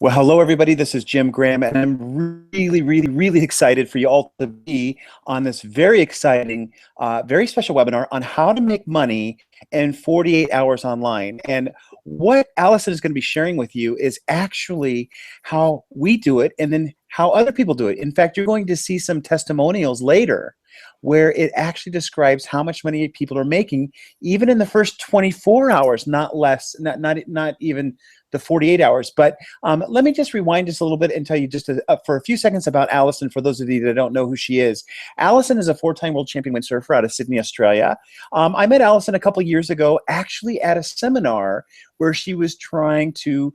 Well, hello, everybody. This is Jim Graham, and I'm really excited for you all to be on this very exciting, very special webinar on how to make money in 48 hours online. And what Allison is going to be sharing with you is actually how we do it and then how other people do it. In fact, you're going to see some testimonials later where it actually describes how much money people are making even in the first 24 hours, not less, not even the 48 hours. But let me just rewind just a little bit and tell you just for a few seconds about Allison, for those of you that don't know who she is. Allison is a 4-time world champion windsurfer out of Sydney, Australia. I met Allison a couple years ago, actually at a seminar where she was trying to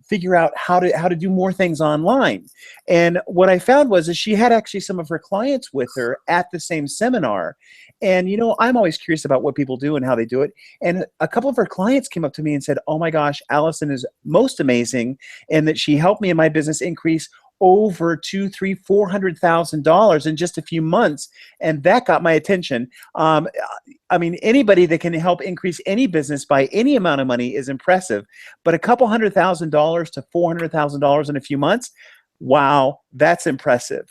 figure out how to do more things online. And what I found was that she had actually some of her clients with her at the same seminar. And you know, I'm always curious about what people do and how they do it. And a couple of her clients came up to me and said, "Oh my gosh, Allison is most amazing, and that she helped me in my business increase over $200,000, $300,000, $400,000 in just a few months." And that got my attention. I mean, anybody that can help increase any business by any amount of money is impressive, but a couple $100,000 to $400,000 in a few months, wow, that's impressive.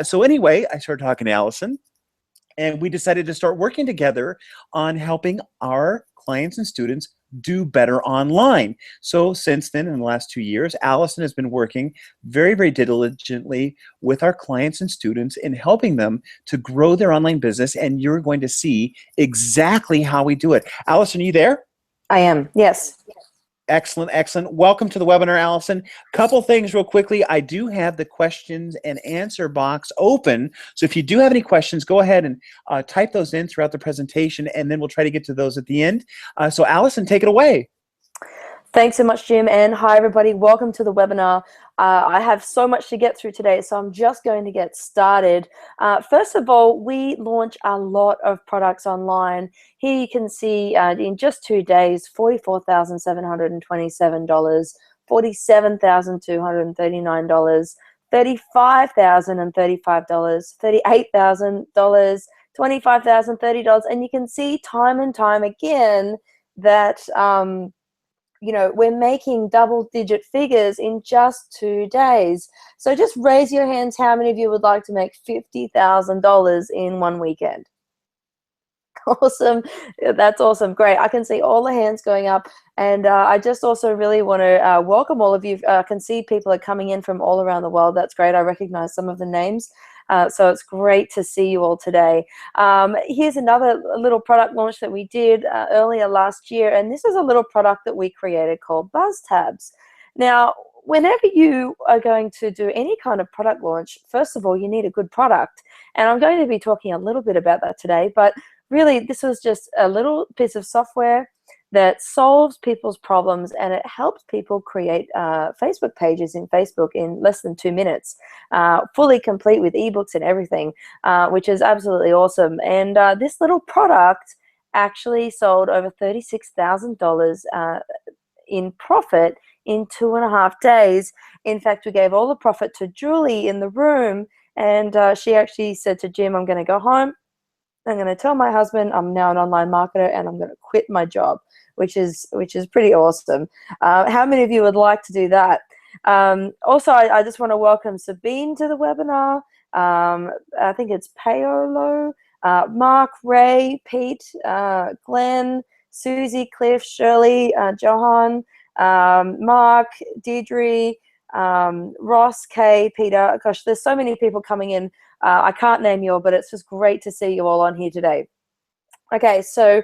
So anyway, I started talking to Allison, and we decided to start working together on helping our clients and students do better online. So since then, in the last 2 years, Allison has been working very diligently with our clients and students in helping them to grow their online business, and you're going to see exactly how we do it. Allison, are you there? I am, yes. Excellent. Welcome to the webinar, Allison. Couple things real quickly. I do have the questions and answer box open. So if you do have any questions, go ahead and type those in throughout the presentation, and then we'll try to get to those at the end. So Allison, take it away. Thanks so much, Jim, and hi everybody. Welcome to the webinar. I have so much to get through today, so I'm just going to get started. First of all, we launch a lot of products online. Here you can see in just 2 days, $44,727, $47,239, $35,035, $38,000, $25,030, and you can see time and time again that you know, we're making double-digit figures in just 2 days. So just raise your hands, how many of you would like to make $50,000 in one weekend? Awesome. That's awesome. Great. I can see all the hands going up. And I just also really want to welcome all of you. I can see people are coming in from all around the world. That's great. I recognize some of the names. So it's great to see you all today. Here's another little product launch that we did earlier last year. And this is a little product that we created called BuzzTabs. Now, whenever you are going to do any kind of product launch, first of all, you need a good product. And I'm going to be talking a little bit about that today. But really, this was just a little piece of software that solves people's problems, and it helps people create Facebook pages in Facebook in less than 2 minutes, fully complete with ebooks and everything, which is absolutely awesome. And this little product actually sold over $36,000 in profit in 2.5 days. In fact, we gave all the profit to Julie in the room, and she actually said to Jim, "I'm going to go home. I'm going to tell my husband I'm now an online marketer, and I'm going to quit my job," which is pretty awesome. How many of you would like to do that? Also, I just want to welcome Sabine to the webinar. I think it's Paolo, Mark, Ray, Pete, Glenn, Susie, Cliff, Shirley, Johan, Mark, Deirdre, Ross, Kay, Peter. Gosh, there's so many people coming in. I can't name you all, but it's just great to see you all on here today. Okay, so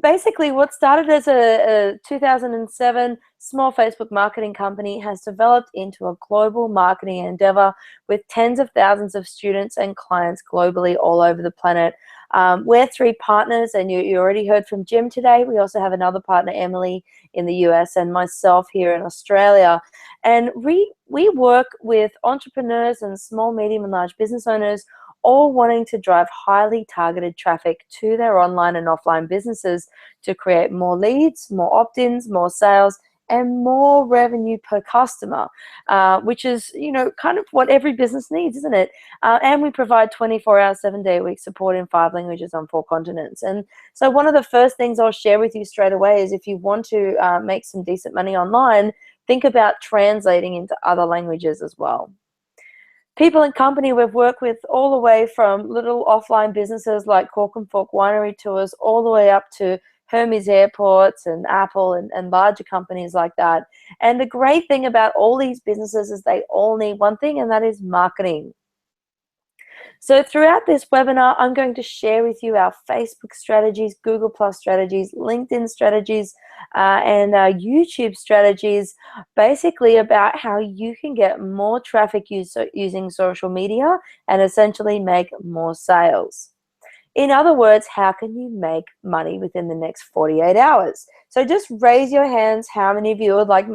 basically what started as a 2007 small Facebook marketing company has developed into a global marketing endeavor with tens of thousands of students and clients globally all over the planet. We're 3 partners, and you already heard from Jim today. We also have another partner, Emily, in the US, and myself here in Australia. And we work with entrepreneurs and small, medium, and large business owners, all wanting to drive highly targeted traffic to their online and offline businesses to create more leads, more opt-ins, more sales, and more revenue per customer, which is, you know, kind of what every business needs, isn't it? And we provide 24-hour, 7-day-a-week support in 5 languages on 4 continents. And so one of the first things I'll share with you straight away is if you want to make some decent money online, think about translating into other languages as well. People and company we've worked with all the way from little offline businesses like Cork and Fork Winery Tours all the way up to Hermes Airports and Apple and larger companies like that. And the great thing about all these businesses is they all need one thing, and that is marketing. So throughout this webinar, I'm going to share with you our Facebook strategies, Google Plus strategies, LinkedIn strategies, and YouTube strategies, basically about how you can get more traffic using social media and essentially make more sales. In other words, how can you make money within the next 48 hours? So just raise your hands how many of you would like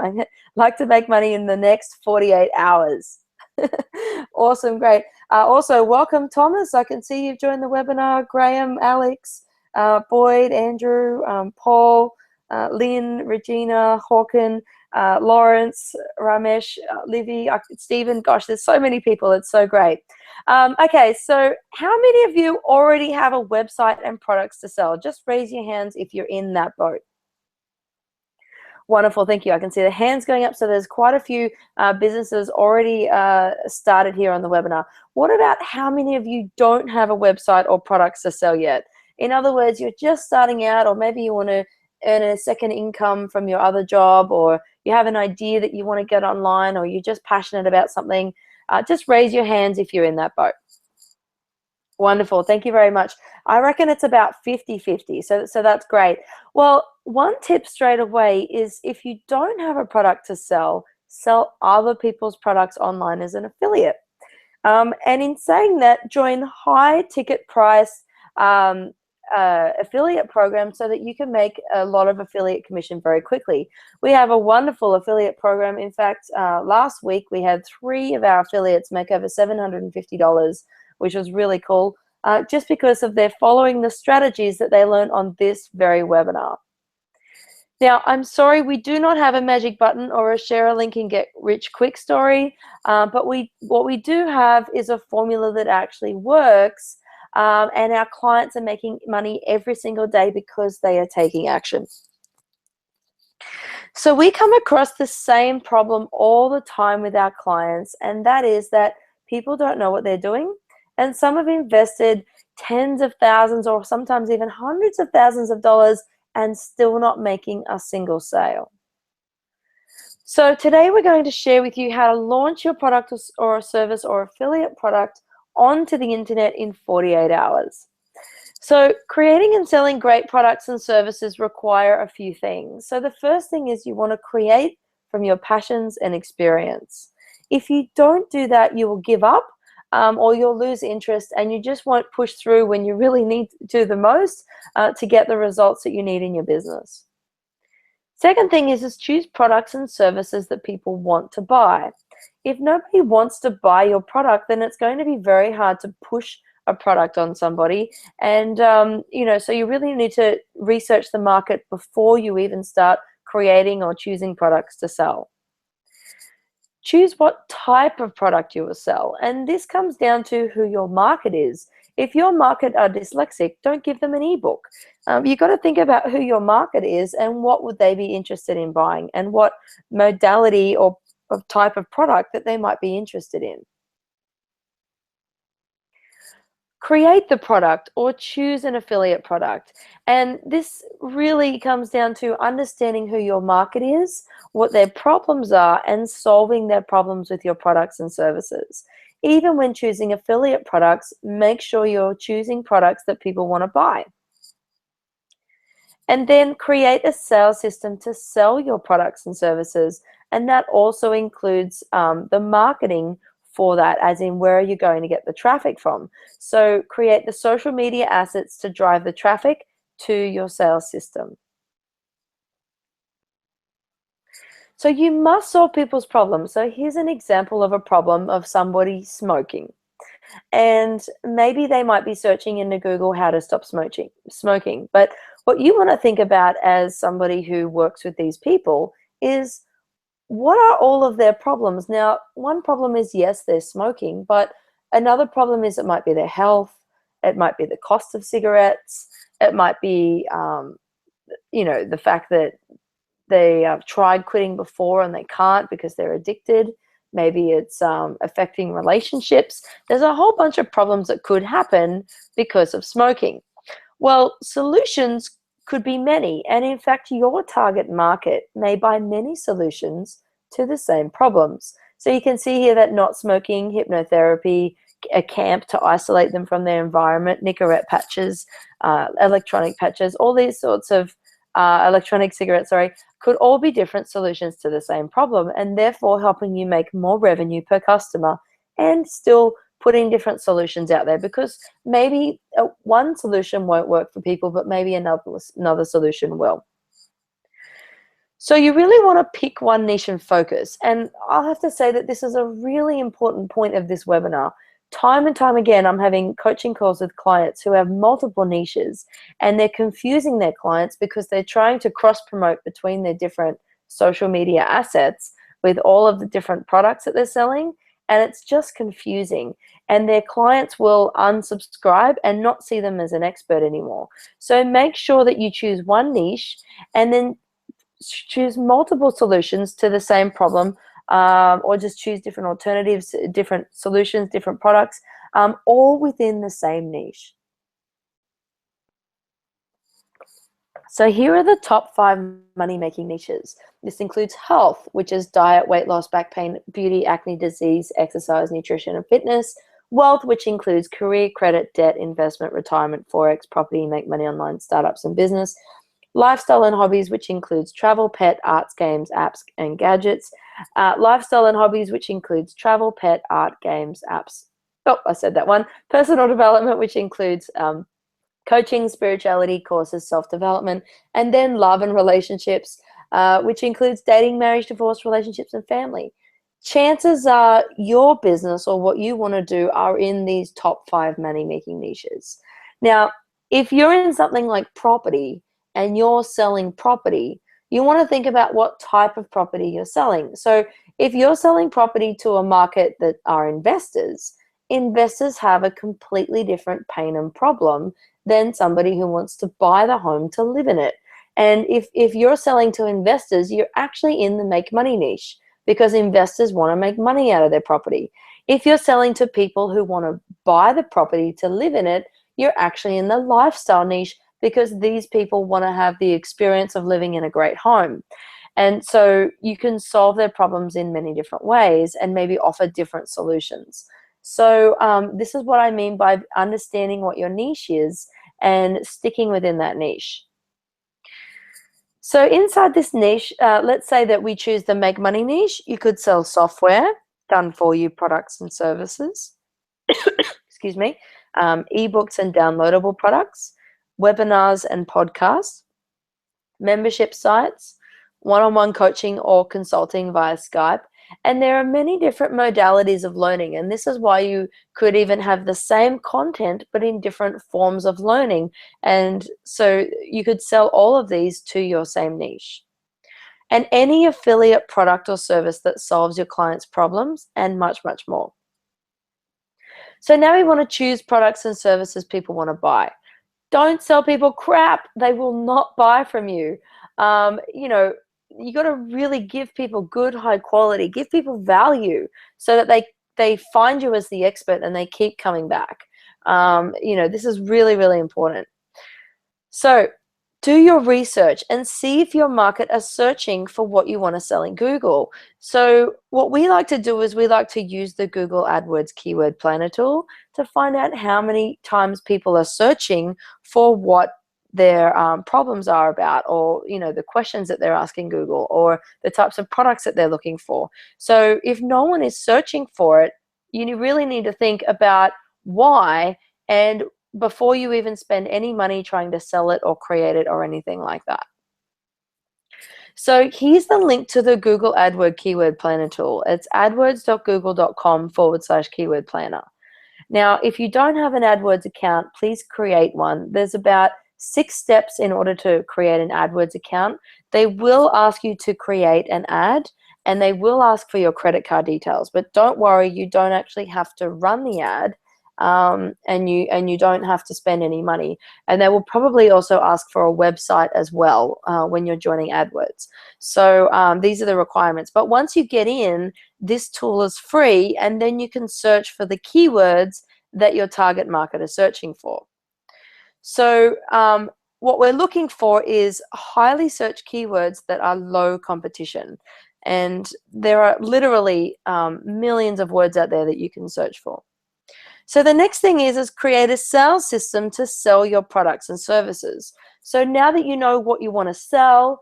to make money in the next 48 hours. Awesome, great. Also, welcome, Thomas. I can see you've joined the webinar. Graham, Alex, Boyd, Andrew, Paul, Lynn, Regina, Hawken, Lawrence, Ramesh, Livy, Stephen. Gosh, there's so many people. It's so great. Okay, so how many of you already have a website and products to sell? Just raise your hands if you're in that boat. Wonderful, thank you. I can see the hands going up, so there's quite a few businesses already started here on the webinar. What about how many of you don't have a website or products to sell yet? In other words, you're just starting out, or maybe you want to earn a second income from your other job, or you have an idea that you want to get online, or you're just passionate about something. Just raise your hands if you're in that boat. Wonderful, thank you very much. I reckon it's about 50-50, so that's great. Well, one tip straight away is if you don't have a product to sell, sell other people's products online as an affiliate. And in saying that, join high ticket price affiliate programs so that you can make a lot of affiliate commission very quickly. We have a wonderful affiliate program. In fact, last week we had 3 of our affiliates make over $750, which was really cool, just because of their following the strategies that they learned on this very webinar. Now, I'm sorry, we do not have a magic button or a share a link and get rich quick story, but what we do have is a formula that actually works, and our clients are making money every single day because they are taking action. So we come across the same problem all the time with our clients, and that is that people don't know what they're doing. And some have invested tens of thousands or sometimes even hundreds of thousands of dollars and still not making a single sale. So today we're going to share with you how to launch your product or a service or affiliate product onto the internet in 48 hours. So creating and selling great products and services require a few things. So the first thing is you want to create from your passions and experience. If you don't do that, you will give up. Or you'll lose interest and you just won't push through when you really need to the most to get the results that you need in your business. Second thing is choose products and services that people want to buy. If nobody wants to buy your product, then it's going to be very hard to push a product on somebody. And, so you really need to research the market before you even start creating or choosing products to sell. Choose what type of product you will sell. And this comes down to who your market is. If your market are dyslexic, don't give them an ebook. You've got to think about who your market is and what would they be interested in buying and what modality or type of product that they might be interested in. Create the product or choose an affiliate product. And this really comes down to understanding who your market is, what their problems are, and solving their problems with your products and services. Even when choosing affiliate products, make sure you're choosing products that people want to buy. And then create a sales system to sell your products and services. And that also includes the marketing for that, as in where are you going to get the traffic from. So create the social media assets to drive the traffic to your sales system. So you must solve people's problems. So here's an example of a problem of somebody smoking. And maybe they might be searching into Google how to stop smoking. But what you want to think about as somebody who works with these people is, what are all of their problems? Now, one problem is, yes, they're smoking, but another problem is it might be their health, it might be the cost of cigarettes, it might be, the fact that they tried quitting before and they can't because they're addicted. Maybe it's affecting relationships. There's a whole bunch of problems that could happen because of smoking. Well, solutions could be many, and in fact, your target market may buy many solutions to the same problems. So you can see here that not smoking, hypnotherapy, a camp to isolate them from their environment, Nicorette patches, electronic patches, all these sorts of electronic cigarettes, sorry, could all be different solutions to the same problem, and therefore helping you make more revenue per customer and still putting different solutions out there, because maybe one solution won't work for people, but maybe another solution will. So you really want to pick one niche and focus. And I'll have to say that this is a really important point of this webinar. Time and time again, I'm having coaching calls with clients who have multiple niches, and they're confusing their clients because they're trying to cross-promote between their different social media assets with all of the different products that they're selling, and it's just confusing. And their clients will unsubscribe and not see them as an expert anymore. So make sure that you choose one niche and then choose multiple solutions to the same problem, or just choose different alternatives, different solutions, different products, all within the same niche. So here are the top 5 money-making niches. This includes health, which is diet, weight loss, back pain, beauty, acne, disease, exercise, nutrition, and fitness. Wealth, which includes career, credit, debt, investment, retirement, forex, property, make money online, startups, and business. Lifestyle and hobbies, which includes travel, pet, arts, games, apps, and gadgets. Lifestyle and hobbies, which includes travel, pet, art, games, apps. Oh, I said that one. Personal development, which includes coaching, spirituality, courses, self-development. And then love and relationships, which includes dating, marriage, divorce, relationships, and family. Chances are your business or what you want to do are in these top 5 money-making niches. Now, if you're in something like property, and you're selling property, you want to think about what type of property you're selling. So if you're selling property to a market that are investors, investors have a completely different pain and problem than somebody who wants to buy the home to live in it. And if you're selling to investors, you're actually in the make money niche, because investors want to make money out of their property. If you're selling to people who want to buy the property to live in it, you're actually in the lifestyle niche, because these people want to have the experience of living in a great home. And so you can solve their problems in many different ways and maybe offer different solutions. So this is what I mean by understanding what your niche is and sticking within that niche. So inside this niche, let's say that we choose the make money niche. You could sell software, done for you products and services, excuse me, ebooks and downloadable products, webinars and podcasts, membership sites, one-on-one coaching or consulting via Skype. And there are many different modalities of learning, and this is why you could even have the same content but in different forms of learning. And so you could sell all of these to your same niche. And any affiliate product or service that solves your clients' problems, and much, much more. So now we want to choose products and services people want to buy. Don't sell people crap. They will not buy from you. You know, you got to really give people good, high quality, give people value so that they find you as the expert and they keep coming back. You know, this is really, really important. So do your research and see if your market are searching for what you want to sell in Google. So what we like to do is we like to use the Google AdWords Keyword Planner tool to find out how many times people are searching for what their problems are about, or you know, the questions that they're asking Google, or the types of products that they're looking for. So if no one is searching for it, you really need to think about why, and before you even spend any money trying to sell it or create it or anything like that. So here's the link to the Google AdWords Keyword Planner tool. It's adwords.google.com/keyword planner. Now, if you don't have an AdWords account, please create one. There's about 6 steps in order to create an AdWords account. They will ask you to create an ad, and they will ask for your credit card details. But don't worry, you don't actually have to run the ad. and you don't have to spend any money. And they will probably also ask for a website as well when you're joining AdWords. So these are the requirements. But once you get in, this tool is free, and then you can search for the keywords that your target market is searching for. So what we're looking for is highly searched keywords that are low competition. And there are literally millions of words out there that you can search for. So the next thing is create a sales system to sell your products and services. So now that you know what you want to sell,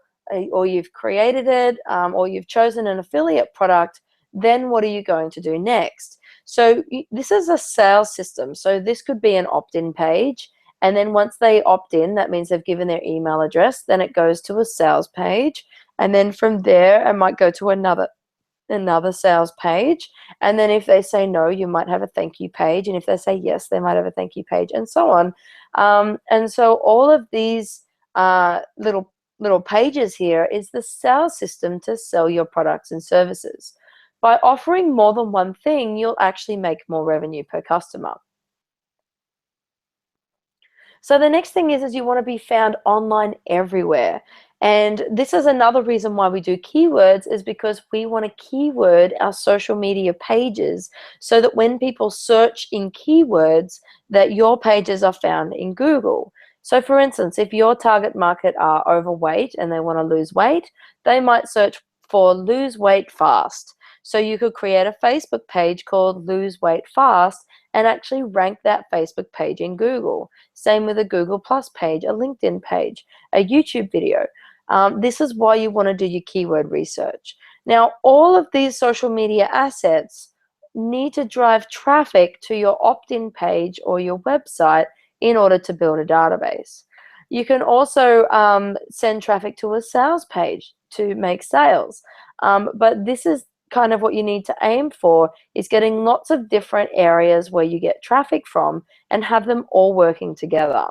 or you've created it, or you've chosen an affiliate product, then what are you going to do next? So this is a sales system. So this could be an opt-in page. And then once they opt in, that means they've given their email address, then it goes to a sales page. And then from there, it might go to another sales page. And then if they say no, you might have a thank you page. And if they say yes, they might have a thank you page, and so on. And so all of these little pages here is the sales system to sell your products and services. By offering more than one thing, you'll actually make more revenue per customer. So the next thing is you want to be found online everywhere. And this is another reason why we do keywords, is because we want to keyword our social media pages so that when people search in keywords, that your pages are found in Google. So for instance, if your target market are overweight and they want to lose weight, they might search for lose weight fast. So you could create a Facebook page called Lose Weight Fast and actually rank that Facebook page in Google. Same with a Google Plus page, a LinkedIn page, a YouTube video. This is why you want to do your keyword research. Now, all of these social media assets need to drive traffic to your opt-in page or your website in order to build a database. You can also send traffic to a sales page to make sales. But this is kind of what you need to aim for, is getting lots of different areas where you get traffic from and have them all working together.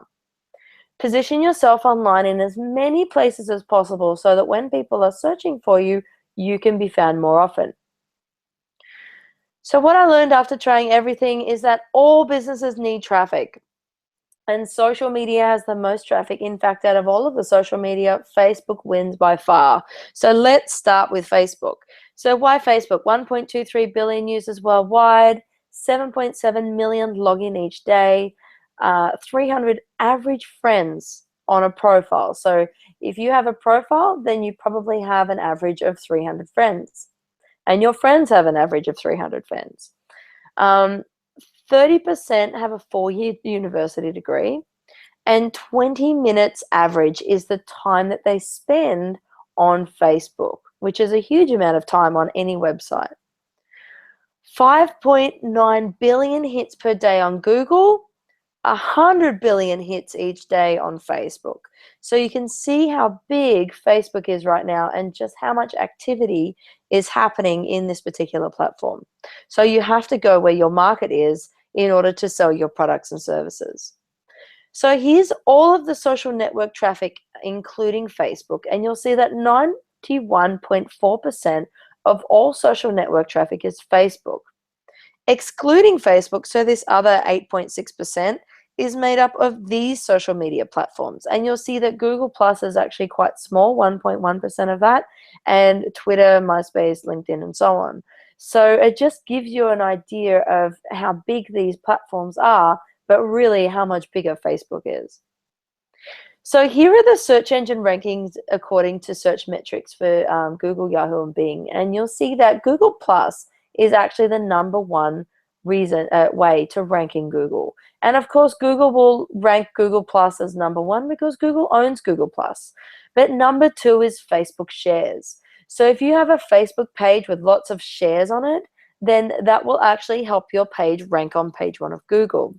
Position yourself online in as many places as possible so that when people are searching for you, you can be found more often. So what I learned after trying everything is that all businesses need traffic. And social media has the most traffic. In fact, out of all of the social media, Facebook wins by far. So let's start with Facebook. So why Facebook? 1.23 billion users worldwide, 7.7 million log in each day, 300 average friends on a profile. So if you have a profile, then you probably have an average of 300 friends. And your friends have an average of 300 friends. 30% have a 4-year university degree, and 20 minutes average is the time that they spend on Facebook, which is a huge amount of time on any website. 5.9 billion hits per day on Google, 100 billion hits each day on Facebook. So you can see how big Facebook is right now and just how much activity is happening in this particular platform. So you have to go where your market is in order to sell your products and services. So here's all of the social network traffic, including Facebook, and you'll see that 91.4% of all social network traffic is Facebook. Excluding Facebook, so this other 8.6% is made up of these social media platforms. And you'll see that Google Plus is actually quite small, 1.1% of that, and Twitter, MySpace, LinkedIn, and so on. So it just gives you an idea of how big these platforms are, but really how much bigger Facebook is. So here are the search engine rankings according to search metrics for Google, Yahoo, and Bing. And you'll see that Google Plus is actually the #1 way to rank in Google. And of course, Google will rank Google Plus as #1 because Google owns Google Plus. But #2 is Facebook shares. So if you have a Facebook page with lots of shares on it, then that will actually help your page rank on page 1 of Google.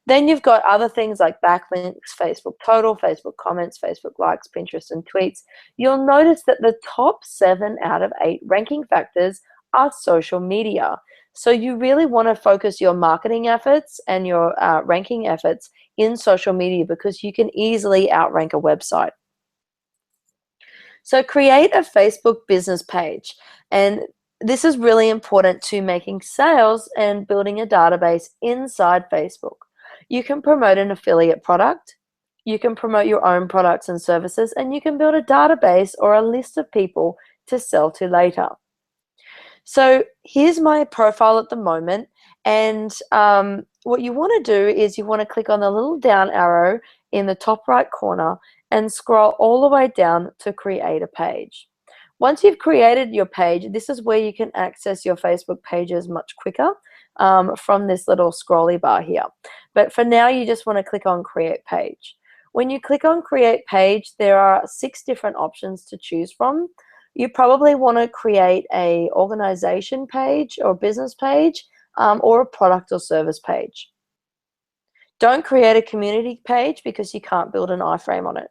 Then you've got other things like backlinks, Facebook total, Facebook comments, Facebook likes, Pinterest, and tweets. You'll notice that the top 7 out of 8 ranking factors are social media. So you really want to focus your marketing efforts and your ranking efforts in social media because you can easily outrank a website. So create a Facebook business page. And this is really important to making sales and building a database inside Facebook. You can promote an affiliate product, you can promote your own products and services, and you can build a database or a list of people to sell to later. So here's my profile at the moment, and what you want to do is you want to click on the little down arrow in the top right corner and scroll all the way down to create a page. Once you've created your page, this is where you can access your Facebook pages much quicker from this little scrolly bar here. But for now, you just want to click on create page. When you click on create page, there are 6 different options to choose from. You probably want to create a organization page or business page or a product or service page. Don't create a community page because you can't build an iframe on it.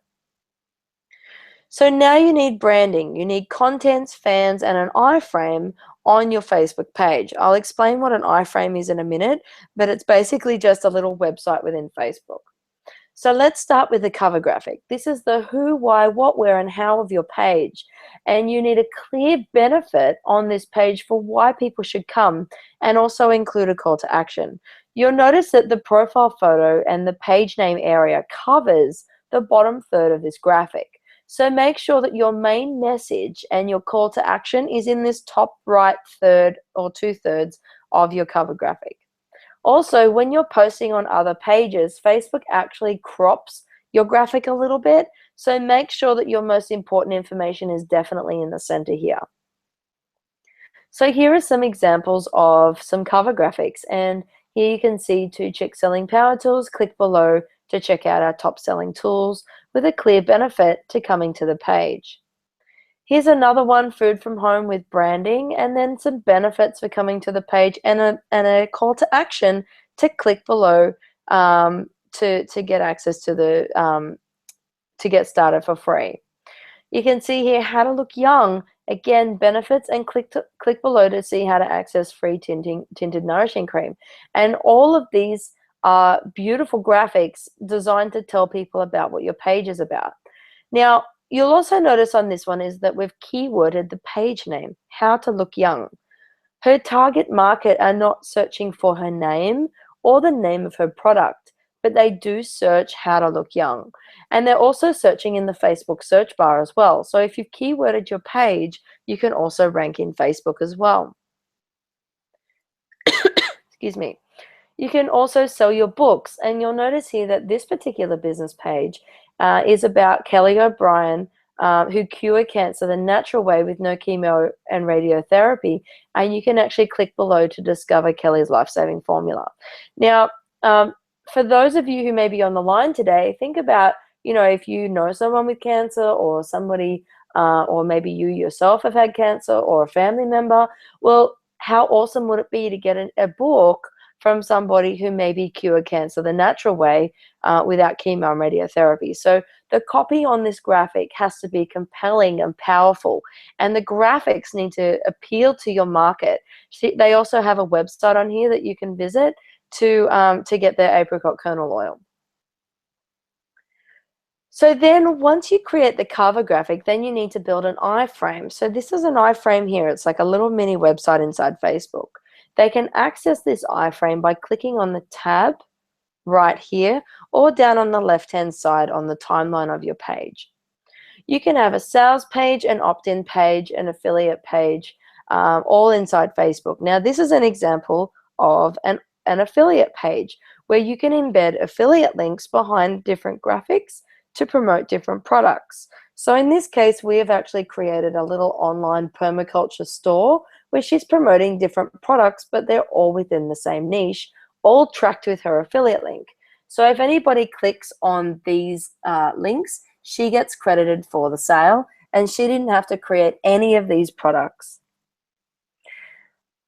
So now you need branding. You need contents, fans, and an iframe on your Facebook page. I'll explain what an iframe is in a minute, but it's basically just a little website within Facebook. So let's start with the cover graphic. This is the who, why, what, where, and how of your page. And you need a clear benefit on this page for why people should come, and also include a call to action. You'll notice that the profile photo and the page name area covers the bottom third of this graphic. So make sure that your main message and your call to action is in this top right third or 2/3 of your cover graphic. Also, when you're posting on other pages, Facebook actually crops your graphic a little bit. So make sure that your most important information is definitely in the center here. So here are some examples of some cover graphics. And here you can see 2 chicks selling power tools. Click below to check out our top selling tools with a clear benefit to coming to the page. Here's another one, food from home with branding, and then some benefits for coming to the page, and a call to action to click below to get access to the to get started for free. You can see here how to look young, again benefits, and click below to see how to access free tinted nourishing cream. And all of these are beautiful graphics designed to tell people about what your page is about. Now, you'll also notice on this one is that we've keyworded the page name, how to look young. Her target market are not searching for her name or the name of her product, but they do search how to look young. And they're also searching in the Facebook search bar as well. So if you've keyworded your page, you can also rank in Facebook as well. Excuse me. You can also sell your books, and you'll notice here that this particular business page is about Kelly O'Brien, who cured cancer the natural way with no chemo and radiotherapy, and you can actually click below to discover Kelly's life-saving formula. Now, for those of you who may be on the line today, think about, if you know someone with cancer, or somebody, or maybe you yourself have had cancer, or a family member. Well, how awesome would it be to get a book from somebody who maybe cured cancer the natural way without chemo and radiotherapy? So the copy on this graphic has to be compelling and powerful, and the graphics need to appeal to your market. They also have a website on here that you can visit to get their apricot kernel oil. So then once you create the cover graphic, then you need to build an iframe. So this is an iframe here. It's like a little mini website inside Facebook. They can access this iframe by clicking on the tab right here, or down on the left-hand side on the timeline of your page. You can have a sales page, an opt-in page, an affiliate page, all inside Facebook. Now, this is an example of an affiliate page where you can embed affiliate links behind different graphics to promote different products. So in this case, we have actually created a little online permaculture store where she's promoting different products, but they're all within the same niche, all tracked with her affiliate link. So if anybody clicks on these links, she gets credited for the sale, and she didn't have to create any of these products.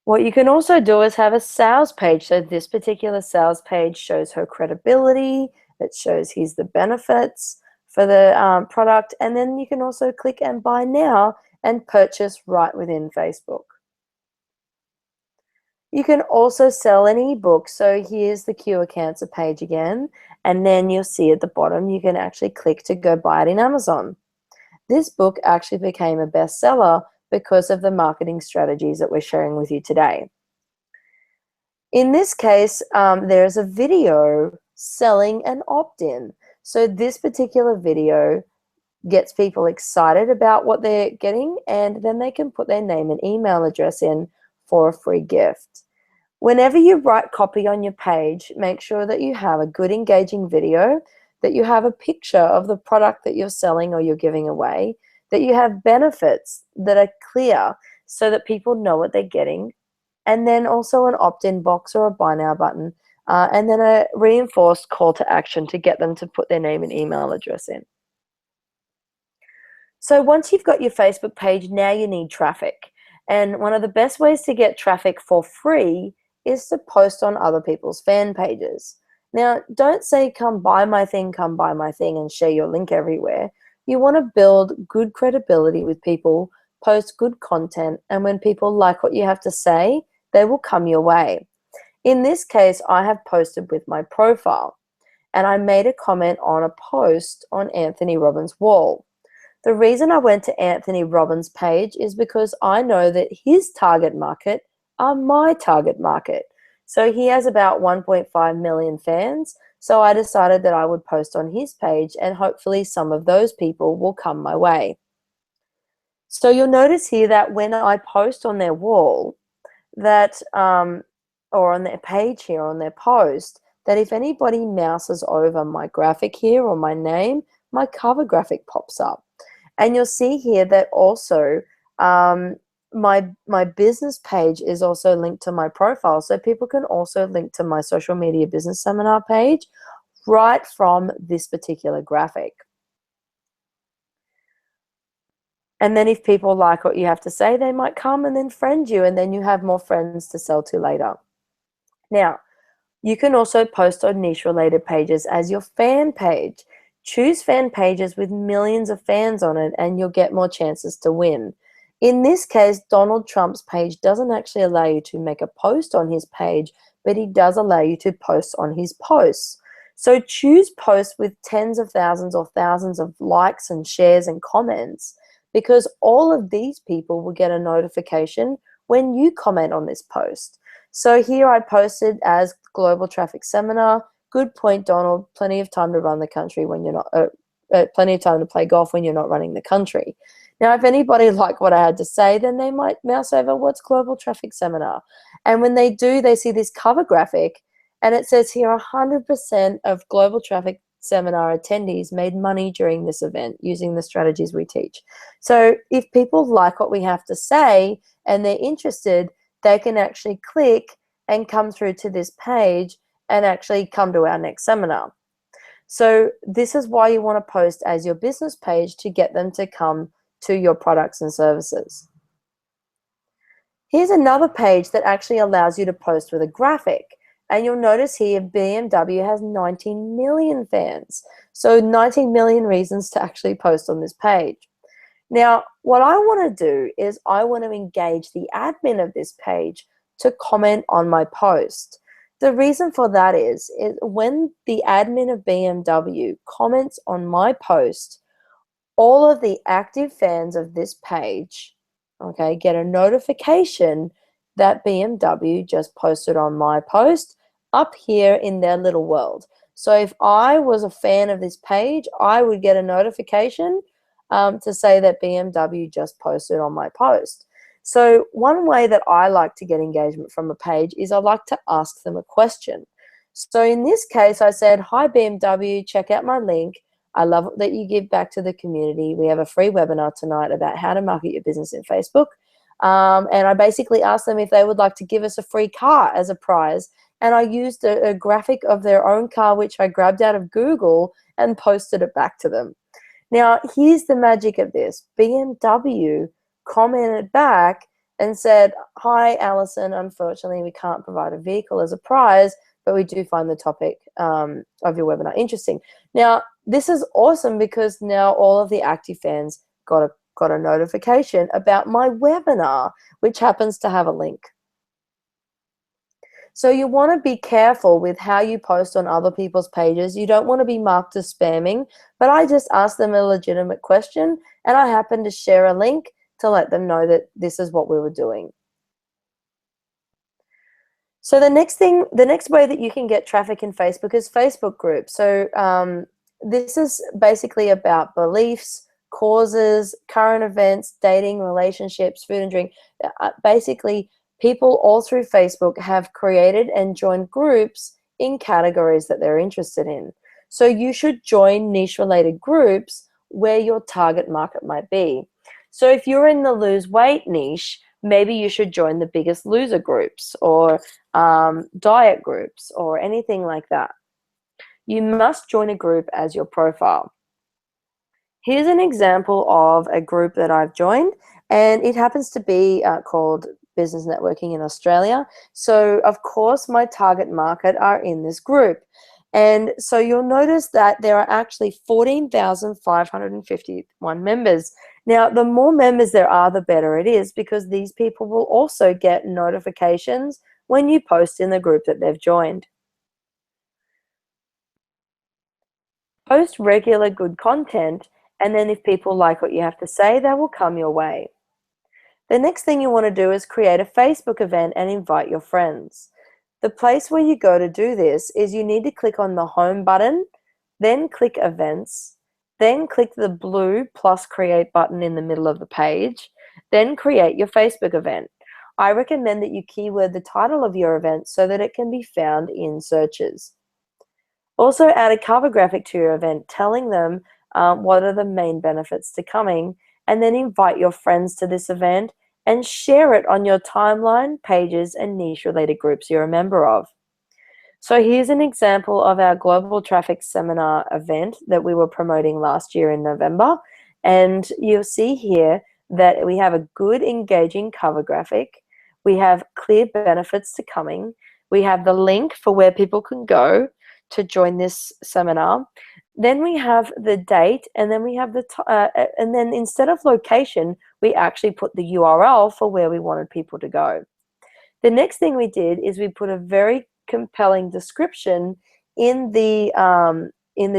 What you can also do is have a sales page. So this particular sales page shows her credibility. It shows here's the benefits for the product. And then you can also click and buy now and purchase right within Facebook. You can also sell an ebook. So here's the Cure Cancer page again. And then you'll see at the bottom, you can actually click to go buy it in Amazon. This book actually became a bestseller because of the marketing strategies that we're sharing with you today. In this case, there's a video selling an opt-in. So this particular video gets people excited about what they're getting, and then they can put their name and email address in for a free gift. Whenever you write copy on your page, make sure that you have a good engaging video, that you have a picture of the product that you're selling or you're giving away, that you have benefits that are clear so that people know what they're getting, and then also an opt-in box or a buy now button, and then a reinforced call to action to get them to put their name and email address in. So once you've got your Facebook page, now you need traffic. And one of the best ways to get traffic for free is to post on other people's fan pages. Now, don't say, come buy my thing, and share your link everywhere. You want to build good credibility with people, post good content, and when people like what you have to say, they will come your way. In this case, I have posted with my profile, and I made a comment on a post on Anthony Robbins' wall. The reason I went to Anthony Robbins' page is because I know that his target market are my target market. So he has about 1.5 million fans. So I decided that I would post on his page, and hopefully some of those people will come my way. So you'll notice here that when I post on their wall, that or on their page here, on their post, that if anybody mouses over my graphic here or my name, my cover graphic pops up. And you'll see here that also my business page is also linked to my profile. So people can also link to my social media business seminar page right from this particular graphic. And then if people like what you have to say, they might come and then friend you, and then you have more friends to sell to later. Now, you can also post on niche-related pages as your fan page. Choose fan pages with millions of fans on it, and you'll get more chances to win. In this case, Donald Trump's page doesn't actually allow you to make a post on his page, but he does allow you to post on his posts. So choose posts with tens of thousands or thousands of likes and shares and comments, because all of these people will get a notification when you comment on this post. So here I posted as Global Traffic Seminar. Good point, Donald. Plenty of time to run the country when you're not, plenty of time to play golf when you're not running the country. Now, if anybody liked what I had to say, then they might mouse over what's Global Traffic Seminar. And when they do, they see this cover graphic, and it says here 100% of Global Traffic Seminar attendees made money during this event using the strategies we teach. So if people like what we have to say and they're interested, they can actually click and come through to this page and actually come to our next seminar. So this is why you want to post as your business page, to get them to come to your products and services. Here's another page that actually allows you to post with a graphic. And you'll notice here BMW has 19 million fans. So 19 million reasons to actually post on this page. Now, what I want to do is I want to engage the admin of this page to comment on my post. The reason for that is when the admin of BMW comments on my post, all of the active fans of this page, okay, get a notification that BMW just posted on my post up here in their little world. So if I was a fan of this page, I would get a notification to say that BMW just posted on my post. So one way that I like to get engagement from a page is I like to ask them a question. So in this case, I said, hi BMW, check out my link. I love that you give back to the community. We have a free webinar tonight about how to market your business in Facebook. And I basically asked them if they would like to give us a free car as a prize. And I used a graphic of their own car, which I grabbed out of Google and posted it back to them. Now, here's the magic of this. BMW commented back and said, hi, Alison, unfortunately, we can't provide a vehicle as a prize, but we do find the topic of your webinar interesting. Now, this is awesome because now all of the active fans got a notification about my webinar, which happens to have a link. So you want to be careful with how you post on other people's pages. You don't want to be marked as spamming, but I just asked them a legitimate question and I happened to share a link to let them know that this is what we were doing. So the next way that you can get traffic in Facebook is Facebook groups. So this is basically about beliefs, causes, current events, dating, relationships, food and drink. Basically, people all through Facebook have created and joined groups in categories that they're interested in. So you should join niche-related groups where your target market might be. So if you're in the lose weight niche, maybe you should join the Biggest Loser groups or diet groups or anything like that. You must join a group as your profile. Here's an example of a group that I've joined, and it happens to be called Business Networking in Australia. So of course my target market are in this group. And so you'll notice that there are actually 14,551 members. Now, the more members there are, the better it is, because these people will also get notifications when you post in the group that they've joined. Post regular good content, and then if people like what you have to say, they will come your way. The next thing you want to do is create a Facebook event and invite your friends. The place where you go to do this is you need to click on the home button, then click events, then click the blue plus create button in the middle of the page, then create your Facebook event. I recommend that you keyword the title of your event so that it can be found in searches. Also add a cover graphic to your event telling them what are the main benefits to coming, and then invite your friends to this event and share it on your timeline, pages, and niche-related groups you're a member of. So here's an example of our Global Traffic Seminar event that we were promoting last year in November. And you'll see here that we have a good, engaging cover graphic. We have clear benefits to coming. We have the link for where people can go to join this seminar. Then we have the date, and then we have and then instead of location, we actually put the URL for where we wanted people to go. The next thing we did is we put a very compelling description in the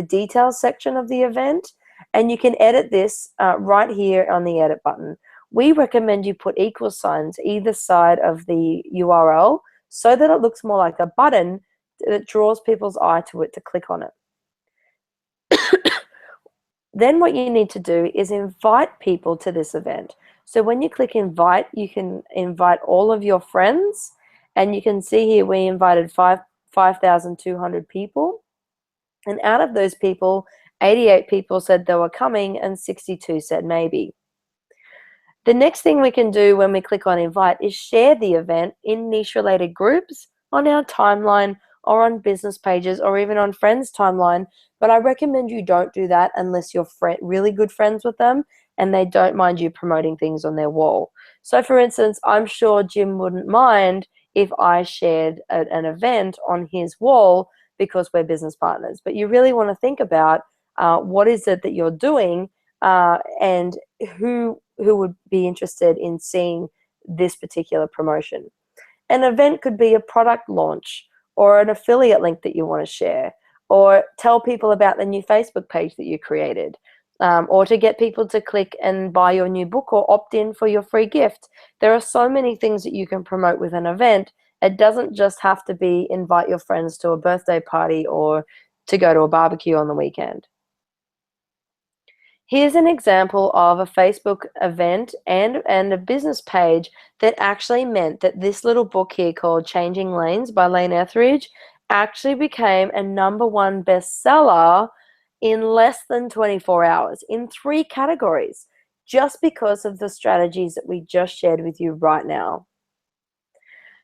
details section of the event, and you can edit this right here on the edit button. We recommend you put equal signs either side of the URL so that it looks more like a button that draws people's eye to it to click on it. Then what you need to do is invite people to this event. So when you click invite, you can invite all of your friends, and you can see here we invited 5,200 people, and out of those people, 88 people said they were coming and 62 said maybe. The next thing we can do when we click on invite is share the event in niche-related groups on our timeline or on business pages or even on friends' timeline, but I recommend you don't do that unless you're really good friends with them and they don't mind you promoting things on their wall. So for instance, I'm sure Jim wouldn't mind if I shared an event on his wall because we're business partners, but you really want to think about what is it that you're doing and who would be interested in seeing this particular promotion. An event could be a product launch or an affiliate link that you want to share, or tell people about the new Facebook page that you created, or to get people to click and buy your new book or opt in for your free gift. There are so many things that you can promote with an event. It doesn't just have to be invite your friends to a birthday party or to go to a barbecue on the weekend. Here's an example of a Facebook event and a business page that actually meant that this little book here called Changing Lanes by Lane Etheridge actually became a #1 bestseller in less than 24 hours in 3 categories, just because of the strategies that we just shared with you right now.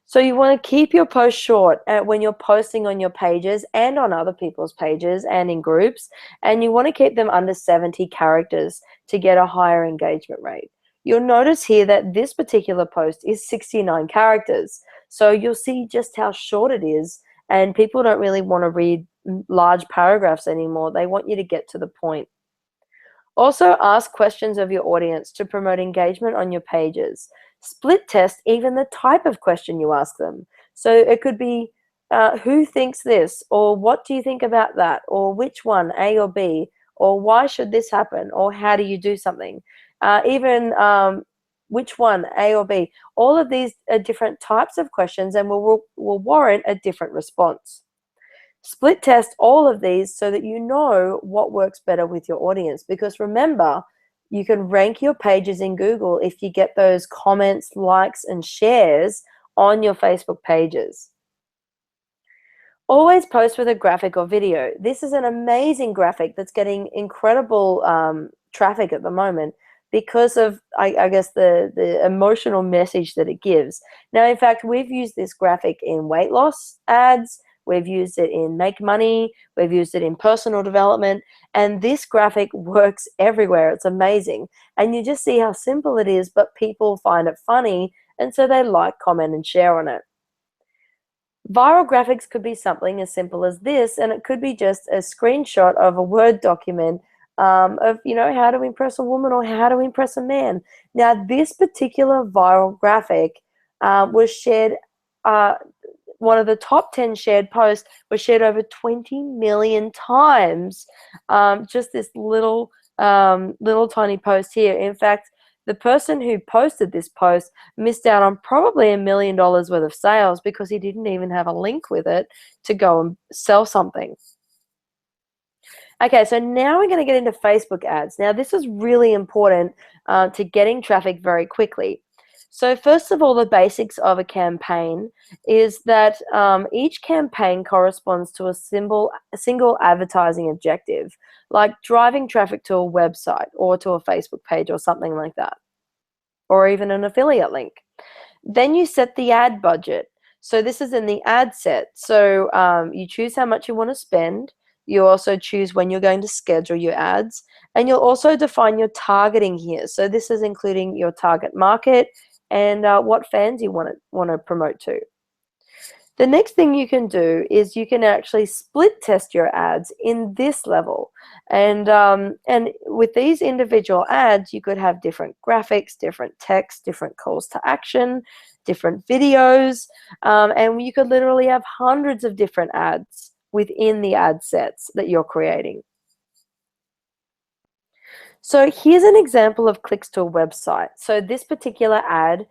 So you want to keep your posts short when you're posting on your pages and on other people's pages and in groups, and you want to keep them under 70 characters to get a higher engagement rate. You'll notice here that this particular post is 69 characters. So you'll see just how short it is, and people don't really want to read large paragraphs anymore. They want you to get to the point. Also, ask questions of your audience to promote engagement on your pages. Split test even the type of question you ask them. So it could be, who thinks this? Or what do you think about that? Or which one, A or B? Or why should this happen? Or how do you do something? Even Which one, A or B? All of these are different types of questions and will warrant a different response. Split test all of these so that you know what works better with your audience. Because remember, you can rank your pages in Google if you get those comments, likes, and shares on your Facebook pages. Always post with a graphic or video. This is an amazing graphic that's getting incredible traffic at the moment because of, I guess, the emotional message that it gives. Now, in fact, we've used this graphic in weight loss ads. We've used it in make money. We've used it in personal development. And this graphic works everywhere. It's amazing. And you just see how simple it is, but people find it funny. And so they like, comment, and share on it. Viral graphics could be something as simple as this, and it could be just a screenshot of a Word document of, how to impress a woman or how to impress a man. Now, this particular viral graphic was shared, one of the top 10 shared posts was shared over 20 million times. Just this little tiny post here. In fact, the person who posted this post missed out on probably $1 million worth of sales because he didn't even have a link with it to go and sell something. Okay, so now we're going to get into Facebook ads. Now, this is really important to getting traffic very quickly. So first of all, the basics of a campaign is that each campaign corresponds to a single advertising objective, like driving traffic to a website or to a Facebook page or something like that, or even an affiliate link. Then you set the ad budget. So this is in the ad set. So you choose how much you want to spend. You also choose when you're going to schedule your ads, and you'll also define your targeting here. So this is including your target market and what fans you want to promote to. The next thing you can do is you can actually split test your ads in this level. And with these individual ads, you could have different graphics, different text, different calls to action, different videos, and you could literally have hundreds of different ads within the ad sets that you're creating. So here's an example of clicks to a website. So this particular ad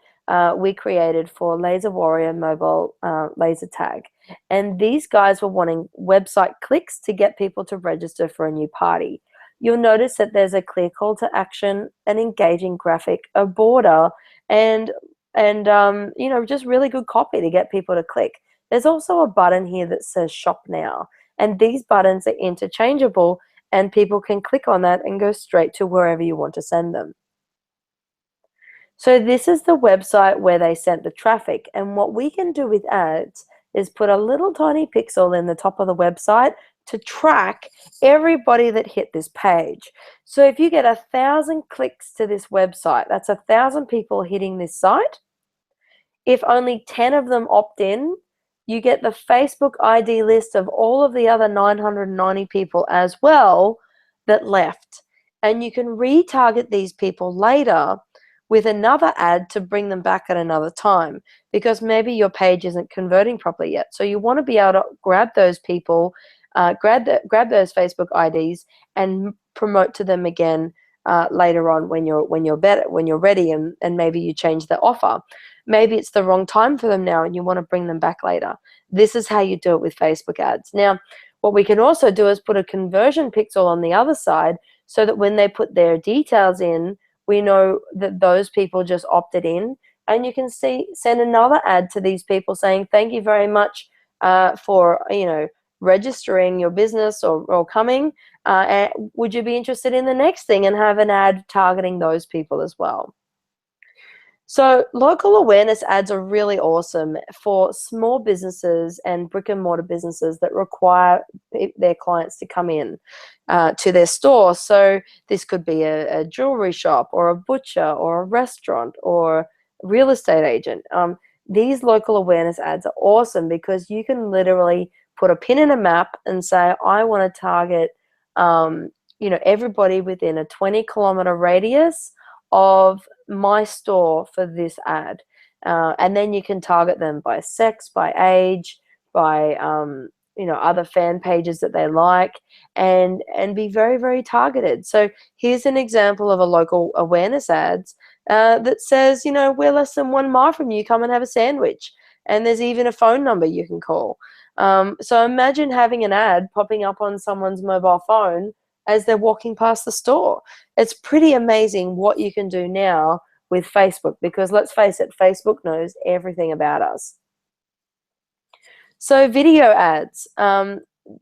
we created for Laser Warrior Mobile Laser Tag. And these guys were wanting website clicks to get people to register for a new party. You'll notice that there's a clear call to action, an engaging graphic, a border, and just really good copy to get people to click. There's also a button here that says Shop Now. And these buttons are interchangeable, and people can click on that and go straight to wherever you want to send them. So this is the website where they sent the traffic. And what we can do with ads is put a little tiny pixel in the top of the website to track everybody that hit this page. So if you get 1,000 clicks to this website, that's 1,000 people hitting this site. If only 10 of them opt in, you get the Facebook ID list of all of the other 990 people as well that left. And you can retarget these people later with another ad to bring them back at another time, because maybe your page isn't converting properly yet. So you want to be able to grab those people, grab those Facebook IDs and promote to them again later on when you're ready, and maybe you change the offer. Maybe it's the wrong time for them now and you want to bring them back later. This is how you do it with Facebook ads. Now, what we can also do is put a conversion pixel on the other side so that when they put their details in, we know that those people just opted in, and you can send another ad to these people saying, thank you very much for registering your business or coming. And would you be interested in the next thing, and have an ad targeting those people as well. So local awareness ads are really awesome for small businesses and brick and mortar businesses that require their clients to come in to their store. So this could be a jewelry shop or a butcher or a restaurant or real estate agent. These local awareness ads are awesome because you can literally put a pin in a map and say, I want to target everybody within a 20-kilometer radius of my store for this ad, and then you can target them by sex, by age, by other fan pages that they like, and be very, very targeted. So here's an example of a local awareness ads that says, you know, we're less than 1 mile from you, come and have a sandwich. And there's even a phone number you can call. So imagine having an ad popping up on someone's mobile phone as they're walking past the store. It's pretty amazing what you can do now with Facebook, because let's face it, Facebook knows everything about us. So video ads,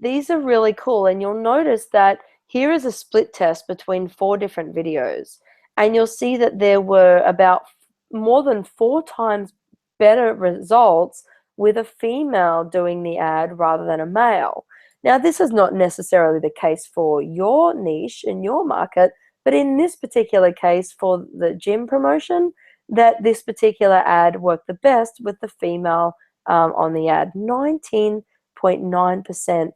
these are really cool, and you'll notice that here is a split test between 4 different videos, and you'll see that there were about more than 4 times better results with a female doing the ad rather than a male. Now, this is not necessarily the case for your niche in your market, but in this particular case for the gym promotion, that this particular ad worked the best with the female on the ad. 19.9%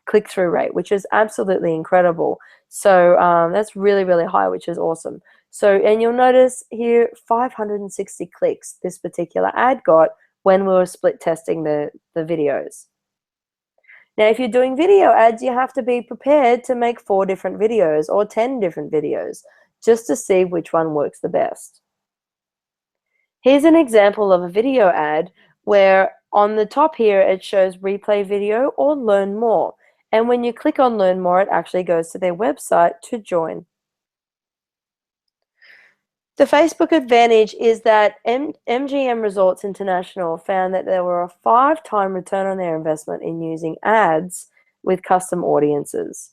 click-through rate, which is absolutely incredible. So that's really, really high, which is awesome. So, and you'll notice here 560 clicks this particular ad got when we were split testing the videos. Now, if you're doing video ads, you have to be prepared to make 4 different videos or 10 different videos just to see which one works the best. Here's an example of a video ad where on the top here it shows replay video or learn more. And when you click on learn more, it actually goes to their website to join. The Facebook advantage is that MGM Resorts International found that there were a 5-time return on their investment in using ads with custom audiences.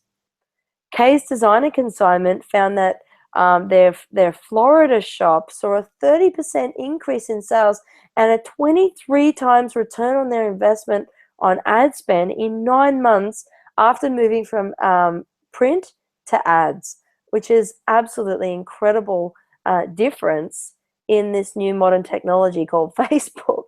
Kay's Designer Consignment found that their Florida shop saw a 30% increase in sales and a 23 times return on their investment on ad spend in 9 months after moving from print to ads, which is absolutely incredible difference in this new modern technology called Facebook.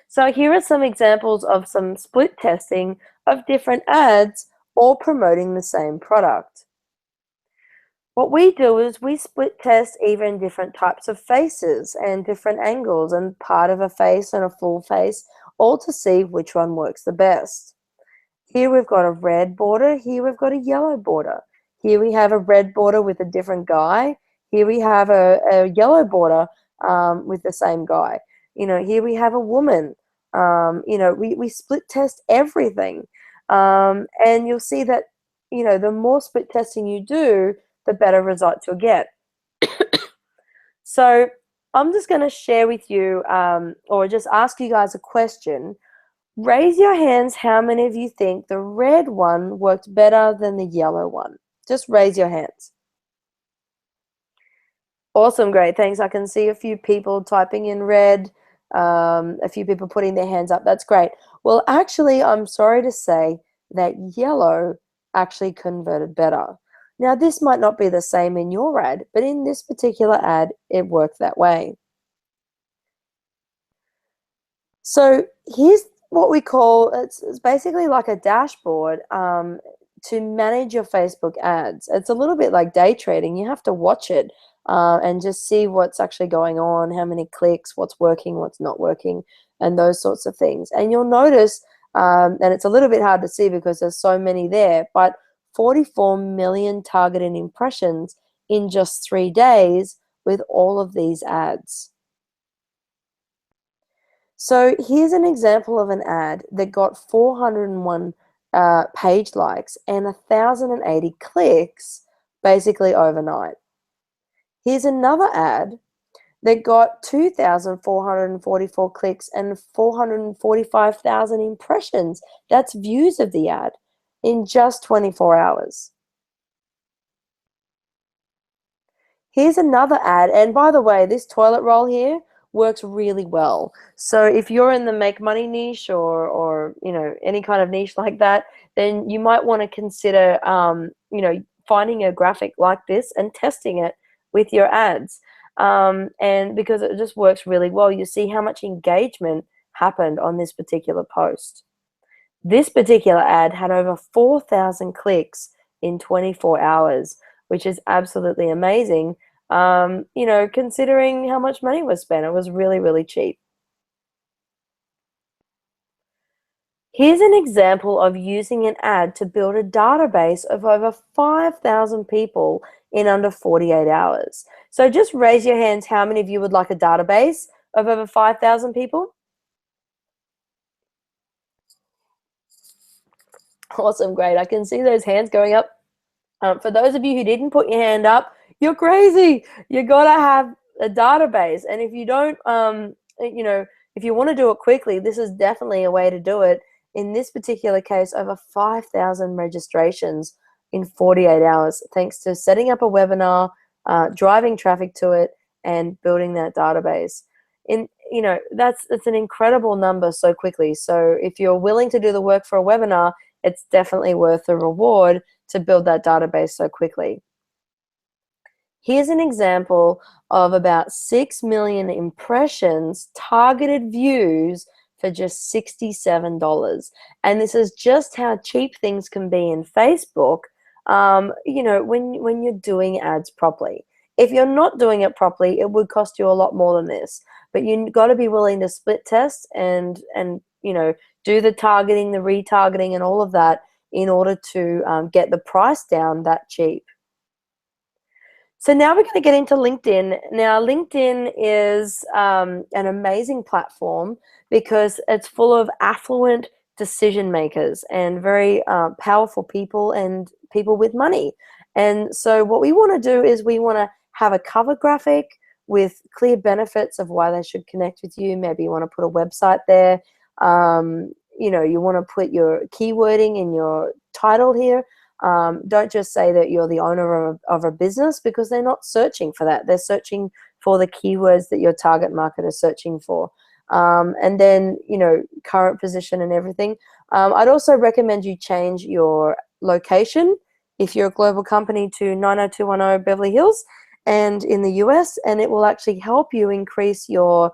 So here are some examples of some split testing of different ads all promoting the same product. What we do is we split test even different types of faces and different angles and part of a face and a full face, all to see which one works the best. Here we've got a red border, here we've got a yellow border. Here we have a red border with a different guy. Here we have a yellow border with the same guy. You know, here we have a woman. You know, we split test everything. And you'll see that, you know, the more split testing you do, the better results you'll get. So I'm just going to share with you or just ask you guys a question. Raise your hands how many of you think the red one worked better than the yellow one. Just raise your hands. Awesome, great, thanks. I can see a few people typing in red, a few people putting their hands up. That's great. Well, actually, I'm sorry to say that yellow actually converted better. Now, this might not be the same in your ad, but in this particular ad, it worked that way. So here's what we call, it's basically like a dashboard to manage your Facebook ads. It's a little bit like day trading. You have to watch it and just see what's actually going on, how many clicks, what's working, what's not working, and those sorts of things. And you'll notice, and it's a little bit hard to see because there's so many there, but 44 million targeted impressions in just 3 days with all of these ads. So here's an example of an ad that got 401 page likes and 1,080 clicks basically overnight. Here's another ad that got 2,444 clicks and 445,000 impressions. That's views of the ad in just 24 hours. Here's another ad, and by the way, this toilet roll here works really well. So if you're in the make money niche or you know, any kind of niche like that, then you might want to consider you know, finding a graphic like this and testing it with your ads. And because it just works really well, you see how much engagement happened on this particular post. This particular ad had over 4,000 clicks in 24 hours, which is absolutely amazing. You know, considering how much money was spent, it was really, really cheap. Here's an example of using an ad to build a database of over 5,000 people in under 48 hours. So just raise your hands, how many of you would like a database of over 5,000 people? Awesome, great. I can see those hands going up. For those of you who didn't put your hand up, you're crazy. You gotta have a database. And if you don't, if you want to do it quickly, this is definitely a way to do it. In this particular case, over 5,000 registrations in 48 hours, thanks to setting up a webinar, driving traffic to it, and building that database. That's an incredible number so quickly. So if you're willing to do the work for a webinar, it's definitely worth the reward to build that database so quickly. Here's an example of about 6 million impressions, targeted views for just $67. And this is just how cheap things can be in Facebook, when you're doing ads properly. If you're not doing it properly, it would cost you a lot more than this. But you've got to be willing to split test and do the targeting, the retargeting, and all of that in order to get the price down that cheap. So now we're going to get into LinkedIn. Now, LinkedIn is an amazing platform because it's full of affluent decision makers and very powerful people and people with money. And so what we want to do is we want to have a cover graphic with clear benefits of why they should connect with you. Maybe you want to put a website there. You want to put your keywording in your title here. Don't just say that you're the owner of a business, because they're not searching for that. They're searching for the keywords that your target market is searching for. And then, current position and everything. I'd also recommend you change your location if you're a global company to 90210 Beverly Hills and in the US, and it will actually help you increase your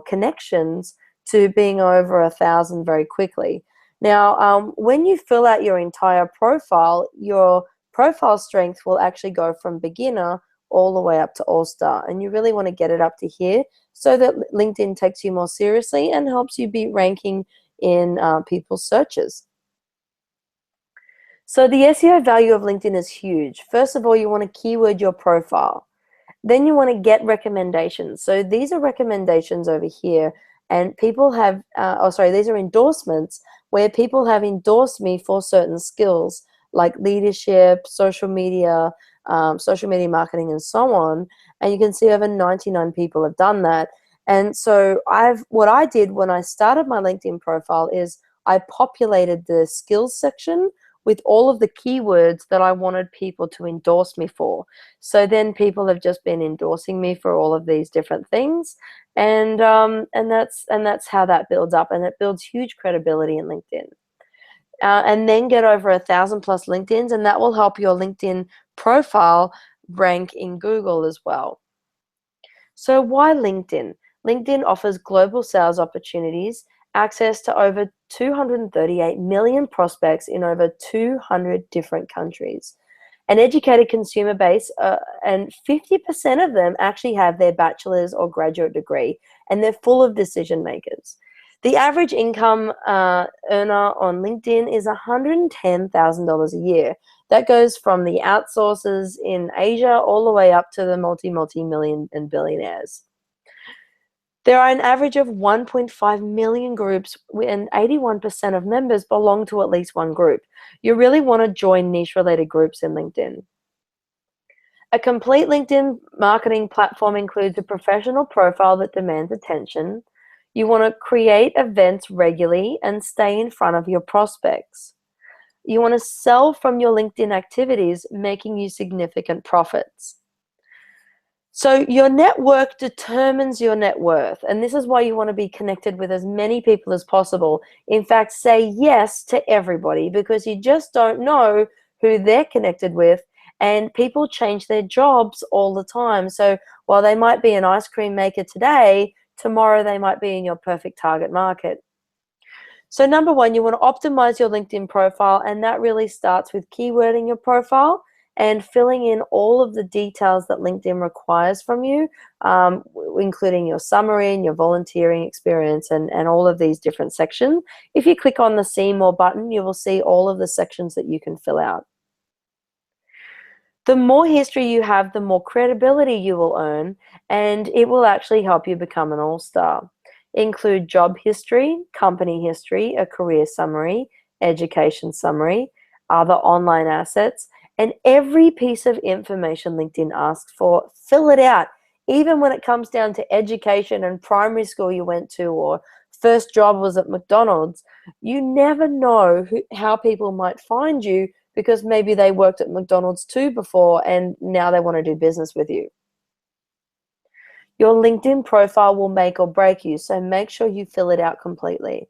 connections to being over 1,000 very quickly. Now, when you fill out your entire profile, your profile strength will actually go from beginner all the way up to all-star. And you really want to get it up to here so that LinkedIn takes you more seriously and helps you beat ranking in people's searches. So the SEO value of LinkedIn is huge. First of all, you want to keyword your profile. Then you want to get recommendations. So these are recommendations over here. And people have, these are endorsements where people have endorsed me for certain skills like leadership, social media marketing, and so on. And you can see over 99 people have done that. And so what I did when I started my LinkedIn profile is I populated the skills section with all of the keywords that I wanted people to endorse me for. So then people have just been endorsing me for all of these different things. And that's how that builds up, and it builds huge credibility in LinkedIn. And then get over 1,000 plus LinkedIns, and that will help your LinkedIn profile rank in Google as well. So why LinkedIn? LinkedIn offers global sales opportunities, access to over 238 million prospects in over 200 different countries, an educated consumer base, and 50% of them actually have their bachelor's or graduate degree, and they're full of decision makers. The average income earner on LinkedIn is $110,000 a year. That goes from the outsourcers in Asia all the way up to the multi-million and billionaires. There are an average of 1.5 million groups, and 81% of members belong to at least one group. You really want to join niche-related groups in LinkedIn. A complete LinkedIn marketing platform includes a professional profile that demands attention. You want to create events regularly and stay in front of your prospects. You want to sell from your LinkedIn activities, making you significant profits. So your network determines your net worth, and this is why you want to be connected with as many people as possible. In fact, say yes to everybody, because you just don't know who they're connected with, and people change their jobs all the time. So while they might be an ice cream maker today, tomorrow they might be in your perfect target market. So number one, you want to optimize your LinkedIn profile, and that really starts with keywording your profile and filling in all of the details that LinkedIn requires from you, including your summary and your volunteering experience and all of these different sections. If you click on the See More button, you will see all of the sections that you can fill out. The more history you have, the more credibility you will earn, and it will actually help you become an all-star. Include job history, company history, a career summary, education summary, other online assets, and every piece of information LinkedIn asks for, fill it out. Even when it comes down to education and primary school you went to, or first job was at McDonald's, you never know how people might find you, because maybe they worked at McDonald's too before and now they want to do business with you. Your LinkedIn profile will make or break you, so make sure you fill it out completely.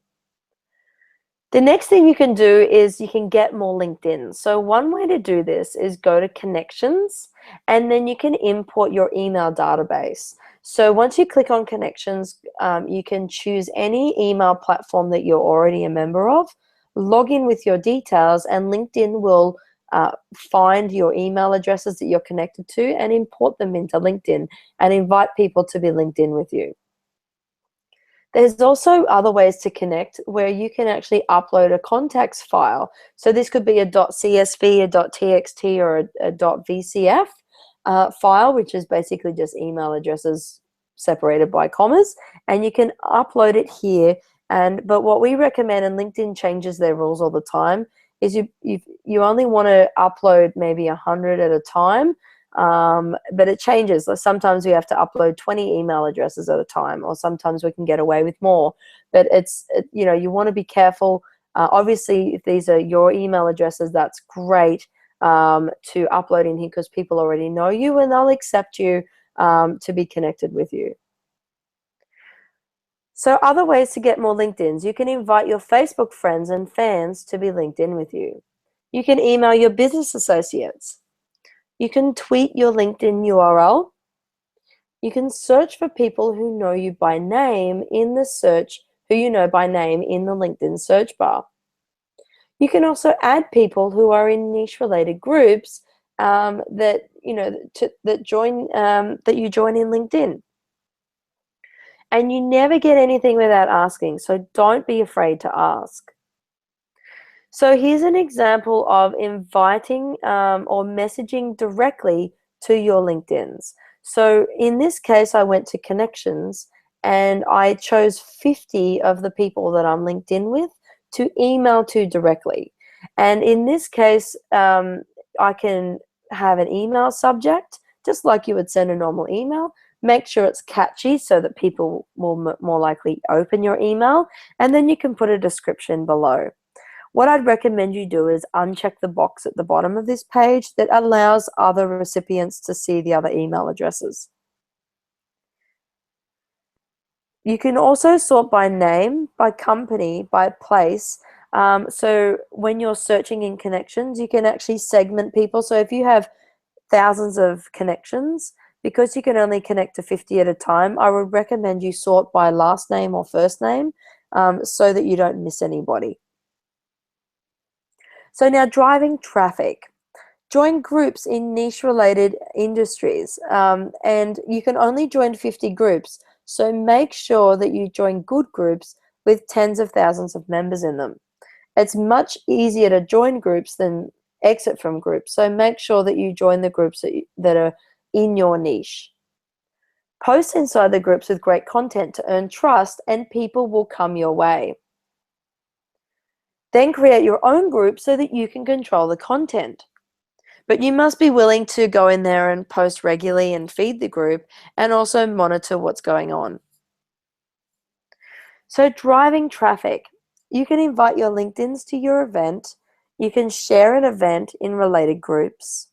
The next thing you can do is you can get more LinkedIn. So one way to do this is go to Connections, and then you can import your email database. So once you click on Connections, you can choose any email platform that you're already a member of, log in with your details, and LinkedIn will find your email addresses that you're connected to and import them into LinkedIn and invite people to be linked in with you. There's also other ways to connect where you can actually upload a contacts file. So this could be a .csv, a .txt, or a .vcf file, which is basically just email addresses separated by commas, and you can upload it here. But what we recommend, and LinkedIn changes their rules all the time, is you only want to upload maybe 100 at a time. But it changes. Sometimes we have to upload 20 email addresses at a time, or sometimes we can get away with more. But you want to be careful. Obviously, if these are your email addresses, that's great to upload in here, because people already know you and they'll accept you to be connected with you. So other ways to get more LinkedIns: you can invite your Facebook friends and fans to be linked in with you. You can email your business associates. You can tweet your LinkedIn URL. You can search for people who know you by name in the LinkedIn search bar. You can also add people who are in niche related groups that you join in LinkedIn. And you never get anything without asking, so don't be afraid to ask. So here's an example of inviting or messaging directly to your LinkedIns. So in this case, I went to Connections and I chose 50 of the people that I'm linked in with to email to directly. And in this case, I can have an email subject, just like you would send a normal email. Make sure it's catchy so that people will more likely open your email, and then you can put a description below. What I'd recommend you do is uncheck the box at the bottom of this page that allows other recipients to see the other email addresses. You can also sort by name, by company, by place. So when you're searching in Connections, you can actually segment people. So if you have thousands of connections, because you can only connect to 50 at a time, I would recommend you sort by last name or first name so that you don't miss anybody. So now, driving traffic. Join groups in niche related industries, and you can only join 50 groups. So make sure that you join good groups with tens of thousands of members in them. It's much easier to join groups than exit from groups. So make sure that you join the groups that are in your niche. Post inside the groups with great content to earn trust, and people will come your way. Then create your own group so that you can control the content. But you must be willing to go in there and post regularly and feed the group, and also monitor what's going on. So driving traffic. You can invite your LinkedIns to your event. You can share an event in related groups.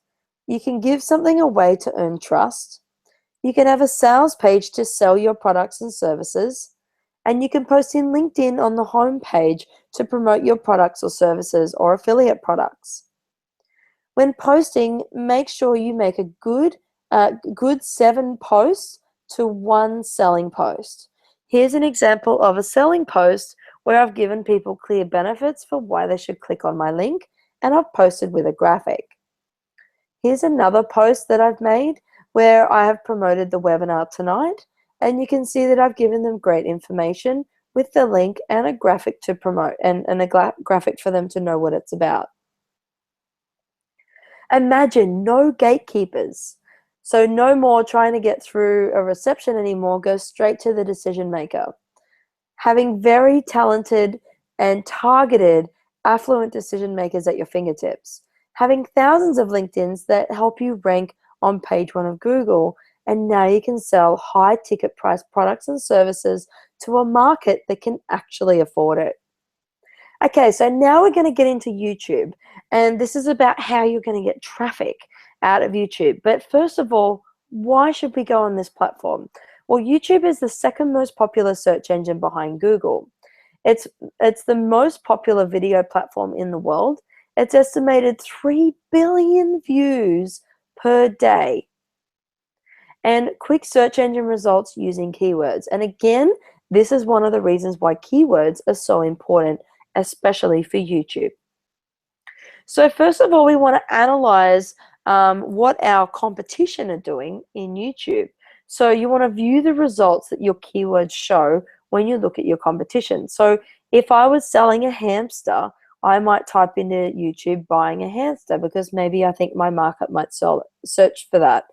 You can give something away to earn trust. You can have a sales page to sell your products and services. And you can post in LinkedIn on the home page to promote your products or services or affiliate products. When posting, make sure you make a good 7 posts to 1 selling post. Here's an example of a selling post where I've given people clear benefits for why they should click on my link, and I've posted with a graphic. Here's another post that I've made where I have promoted the webinar tonight, and you can see that I've given them great information with the link and a graphic to promote, and a graphic for them to know what it's about. Imagine no gatekeepers. So no more trying to get through a reception anymore, go straight to the decision maker. Having very talented and targeted affluent decision makers at your fingertips. Having thousands of LinkedIns that help you rank on page 1 of Google, and now you can sell high ticket price products and services to a market that can actually afford it. Okay, so now we're going to get into YouTube, and this is about how you're going to get traffic out of YouTube. But first of all, why should we go on this platform? Well, YouTube is the second most popular search engine behind Google. It's the most popular video platform in the world. It's estimated 3 billion views per day. And quick search engine results using keywords. And again, this is one of the reasons why keywords are so important, especially for YouTube. So first of all, we want to analyze what our competition are doing in YouTube. So you want to view the results that your keywords show when you look at your competition. So if I was selling a hamster, I might type into YouTube buying a hamster because maybe I think my market might search for that.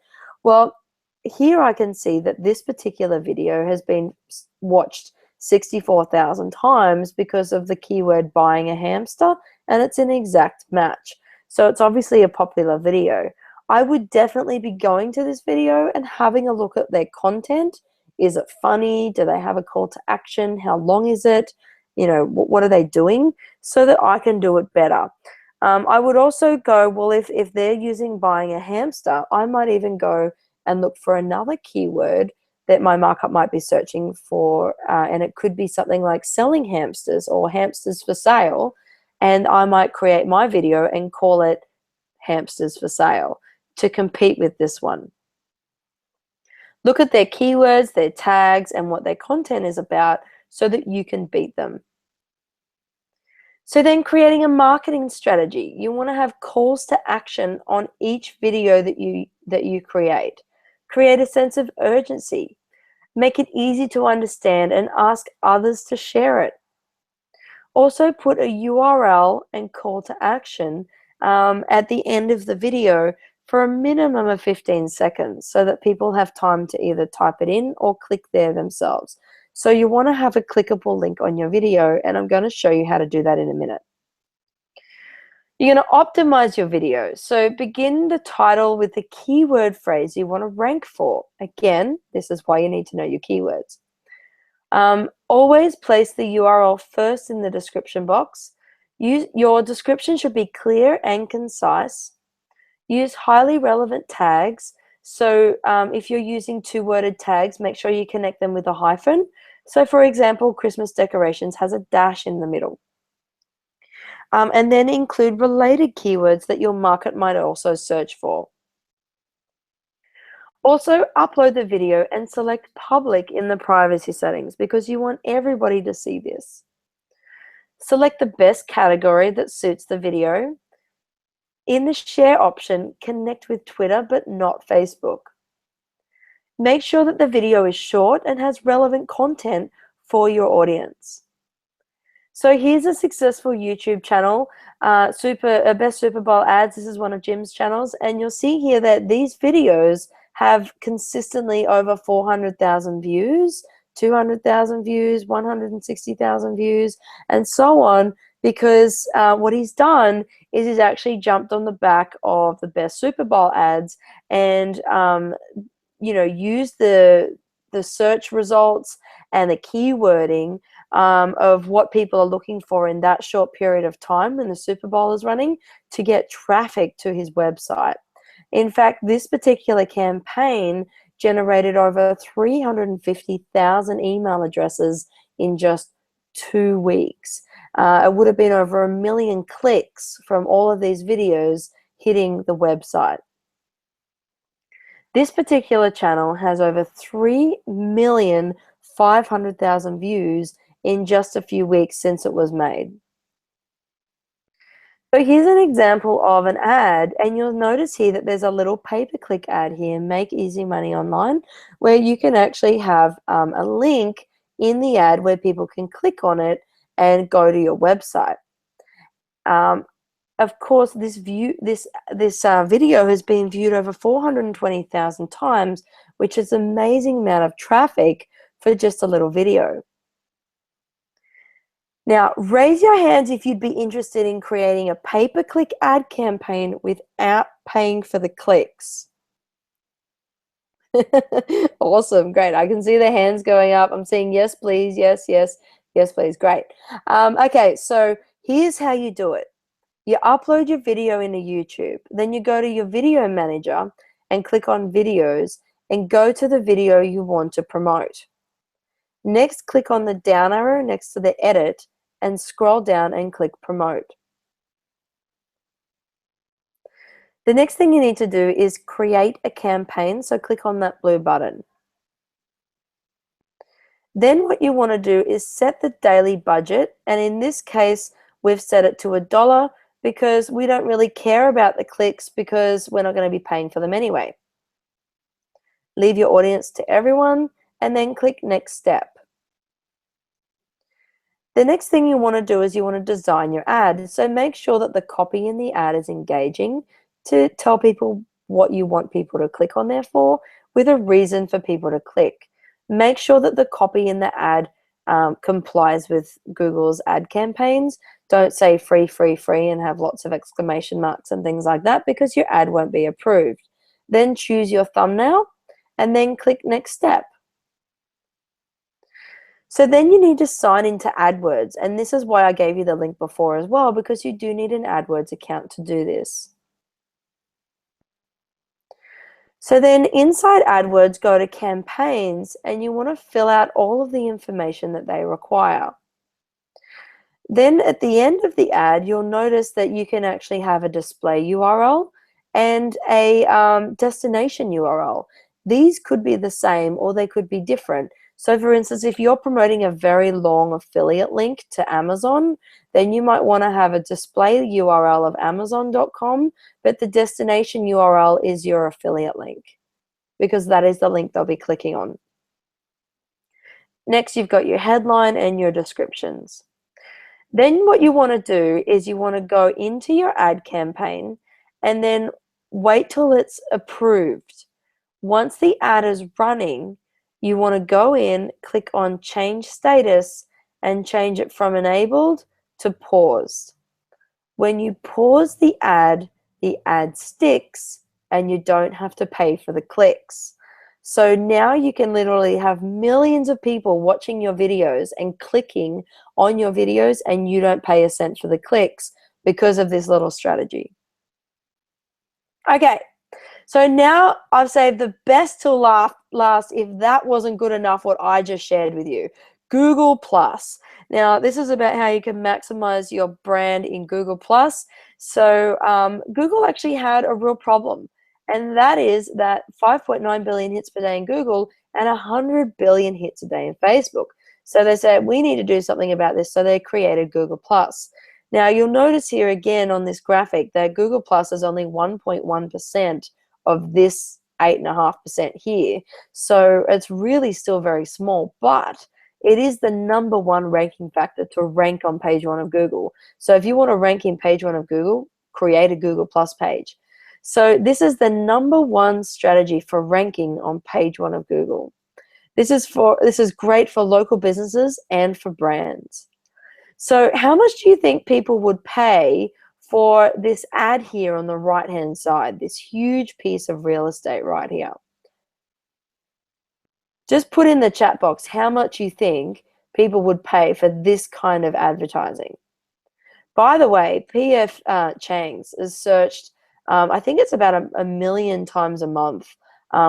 Well, here I can see that this particular video has been watched 64,000 times because of the keyword buying a hamster, and it's an exact match. So it's obviously a popular video. I would definitely be going to this video and having a look at their content. Is it funny? Do they have a call to action? How long is it? You know, what are they doing? So that I can do it better. I would also go, well, if they're using buying a hamster, I might even go and look for another keyword that my markup might be searching for, and it could be something like selling hamsters or hamsters for sale, and I might create my video and call it hamsters for sale to compete with this one. Look at their keywords, their tags, and what their content is about so that you can beat them. So then creating a marketing strategy. You want to have calls to action on each video that you create. Create a sense of urgency. Make it easy to understand and ask others to share it. Also put a URL and call to action at the end of the video for a minimum of 15 seconds so that people have time to either type it in or click there themselves. So you want to have a clickable link on your video, and I'm going to show you how to do that in a minute. You're going to optimize your video. So begin the title with the keyword phrase you want to rank for. Again, this is why you need to know your keywords. Always place the URL first in the description box. Your description should be clear and concise. Use highly relevant tags. So if you're using 2-worded tags, make sure you connect them with a hyphen. So for example, Christmas decorations has a dash in the middle. And then include related keywords that your market might also search for. Also, upload the video and select public in the privacy settings because you want everybody to see this. Select the best category that suits the video. In the share option, connect with Twitter but not Facebook. Make sure that the video is short and has relevant content for your audience. So here's a successful YouTube channel, Best Super Bowl Ads. This is one of Jim's channels, and you'll see here that these videos have consistently over 400,000 views, 200,000 views, 160,000 views, and so on, because what he's done is he's actually jumped on the back of the Best Super Bowl Ads and use the search results and the keywording of what people are looking for in that short period of time when the Super Bowl is running to get traffic to his website. In fact, this particular campaign generated over 350,000 email addresses in just 2 weeks. It would have been over 1 million clicks from all of these videos hitting the website. This particular channel has over 3,500,000 views in just a few weeks since it was made. So here's an example of an ad, and you'll notice here that there's a little pay-per-click ad here, Make Easy Money Online, where you can actually have a link in the ad where people can click on it and go to your website. of course, this video has been viewed over 420,000 times, which is an amazing amount of traffic for just a little video. Now, raise your hands if you'd be interested in creating a pay-per-click ad campaign without paying for the clicks. Awesome, great. I can see the hands going up. I'm seeing yes, please, yes, yes, yes, please. Great. Okay, so here's how you do it. You upload your video into YouTube. Then you go to your video manager and click on videos and go to the video you want to promote. Next, click on the down arrow next to the edit and scroll down and click promote. The next thing you need to do is create a campaign, so click on that blue button. Then what you want to do is set the daily budget, and in this case we've set it to $1 because we don't really care about the clicks because we're not going to be paying for them anyway. Leave your audience to everyone and then click next step. The next thing you want to do is you want to design your ad. So make sure that the copy in the ad is engaging to tell people what you want people to click on there for, with a reason for people to click. Make sure that the copy in the ad complies with Google's ad campaigns. Don't say free, free, free and have lots of exclamation marks and things like that because your ad won't be approved. Then choose your thumbnail and then click next step. So then you need to sign into AdWords, and this is why I gave you the link before as well, because you do need an AdWords account to do this. So then inside AdWords, go to campaigns and you want to fill out all of the information that they require. Then at the end of the ad, you'll notice that you can actually have a display URL and a destination URL. These could be the same or they could be different. So for instance, if you're promoting a very long affiliate link to Amazon, then you might want to have a display URL of Amazon.com, but the destination URL is your affiliate link because that is the link they'll be clicking on. Next, you've got your headline and your descriptions. Then what you want to do is you want to go into your ad campaign and then wait till it's approved. Once the ad is running, you want to go in, click on change status and change it from enabled to paused. When you pause the ad sticks and you don't have to pay for the clicks. So now you can literally have millions of people watching your videos and clicking on your videos and you don't pay a cent for the clicks because of this little strategy. Okay. So now I've saved the best till last if that wasn't good enough what I just shared with you. Google Plus. Now this is about how you can maximize your brand in Google Plus. So Google actually had a real problem, and that is that 5.9 billion hits per day in Google and 100 billion hits a day in Facebook. So they said we need to do something about this, so they created Google Plus. Now you'll notice here again on this graphic that Google Plus is only 1.1% of this 8.5% here. So it's really still very small, but it is the #1 ranking factor to rank on page 1 of Google. So if you want to rank in page 1 of Google, create a Google Plus page. So this is the #1 strategy for ranking on page 1 of Google. This is great for local businesses and for brands. So how much do you think people would pay for this ad here on the right-hand side, this huge piece of real estate right here? Just put in the chat box how much you think people would pay for this kind of advertising. By the way, P.F. Chang's is searched, I think it's about a million times a month,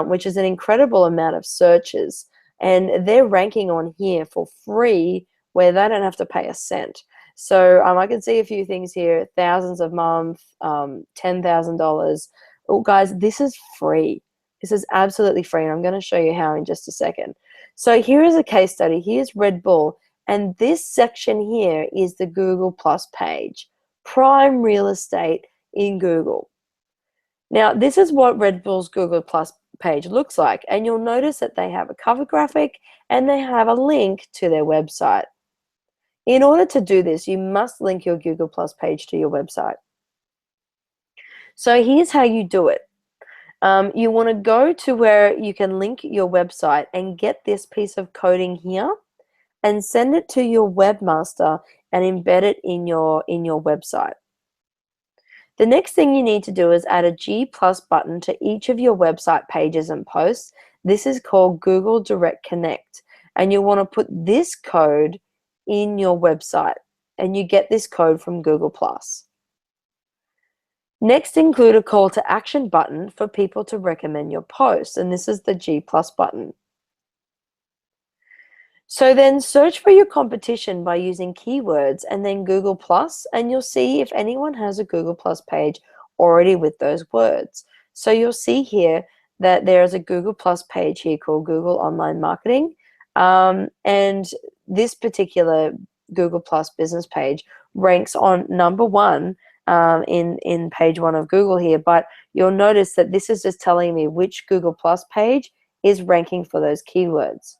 which is an incredible amount of searches. And they're ranking on here for free where they don't have to pay a cent. So I can see a few things here, thousands a month, $10,000. Oh, guys, this is free. This is absolutely free, and I'm going to show you how in just a second. So here is a case study. Here's Red Bull, and this section here is the Google Plus page, prime real estate in Google. Now, this is what Red Bull's Google Plus page looks like, and you'll notice that they have a cover graphic and they have a link to their website. In order to do this, you must link your Google Plus page to your website. So here's how you do it. You want to go to where you can link your website and get this piece of coding here and send it to your webmaster and embed it in your website. The next thing you need to do is add a G+ button to each of your website pages and posts. This is called Google Direct Connect, and you want to put this code in your website, and you get this code from Google+. Next, include a call to action button for people to recommend your post, and this is the G+ button. So then search for your competition by using keywords and then Google+, and you'll see if anyone has a Google+ page already with those words. So you'll see here that there is a Google+ page here called Google Online Marketing, and this particular Google+ business page ranks on #1 in page 1 of Google here, but you'll notice that this is just telling me which Google+ page is ranking for those keywords.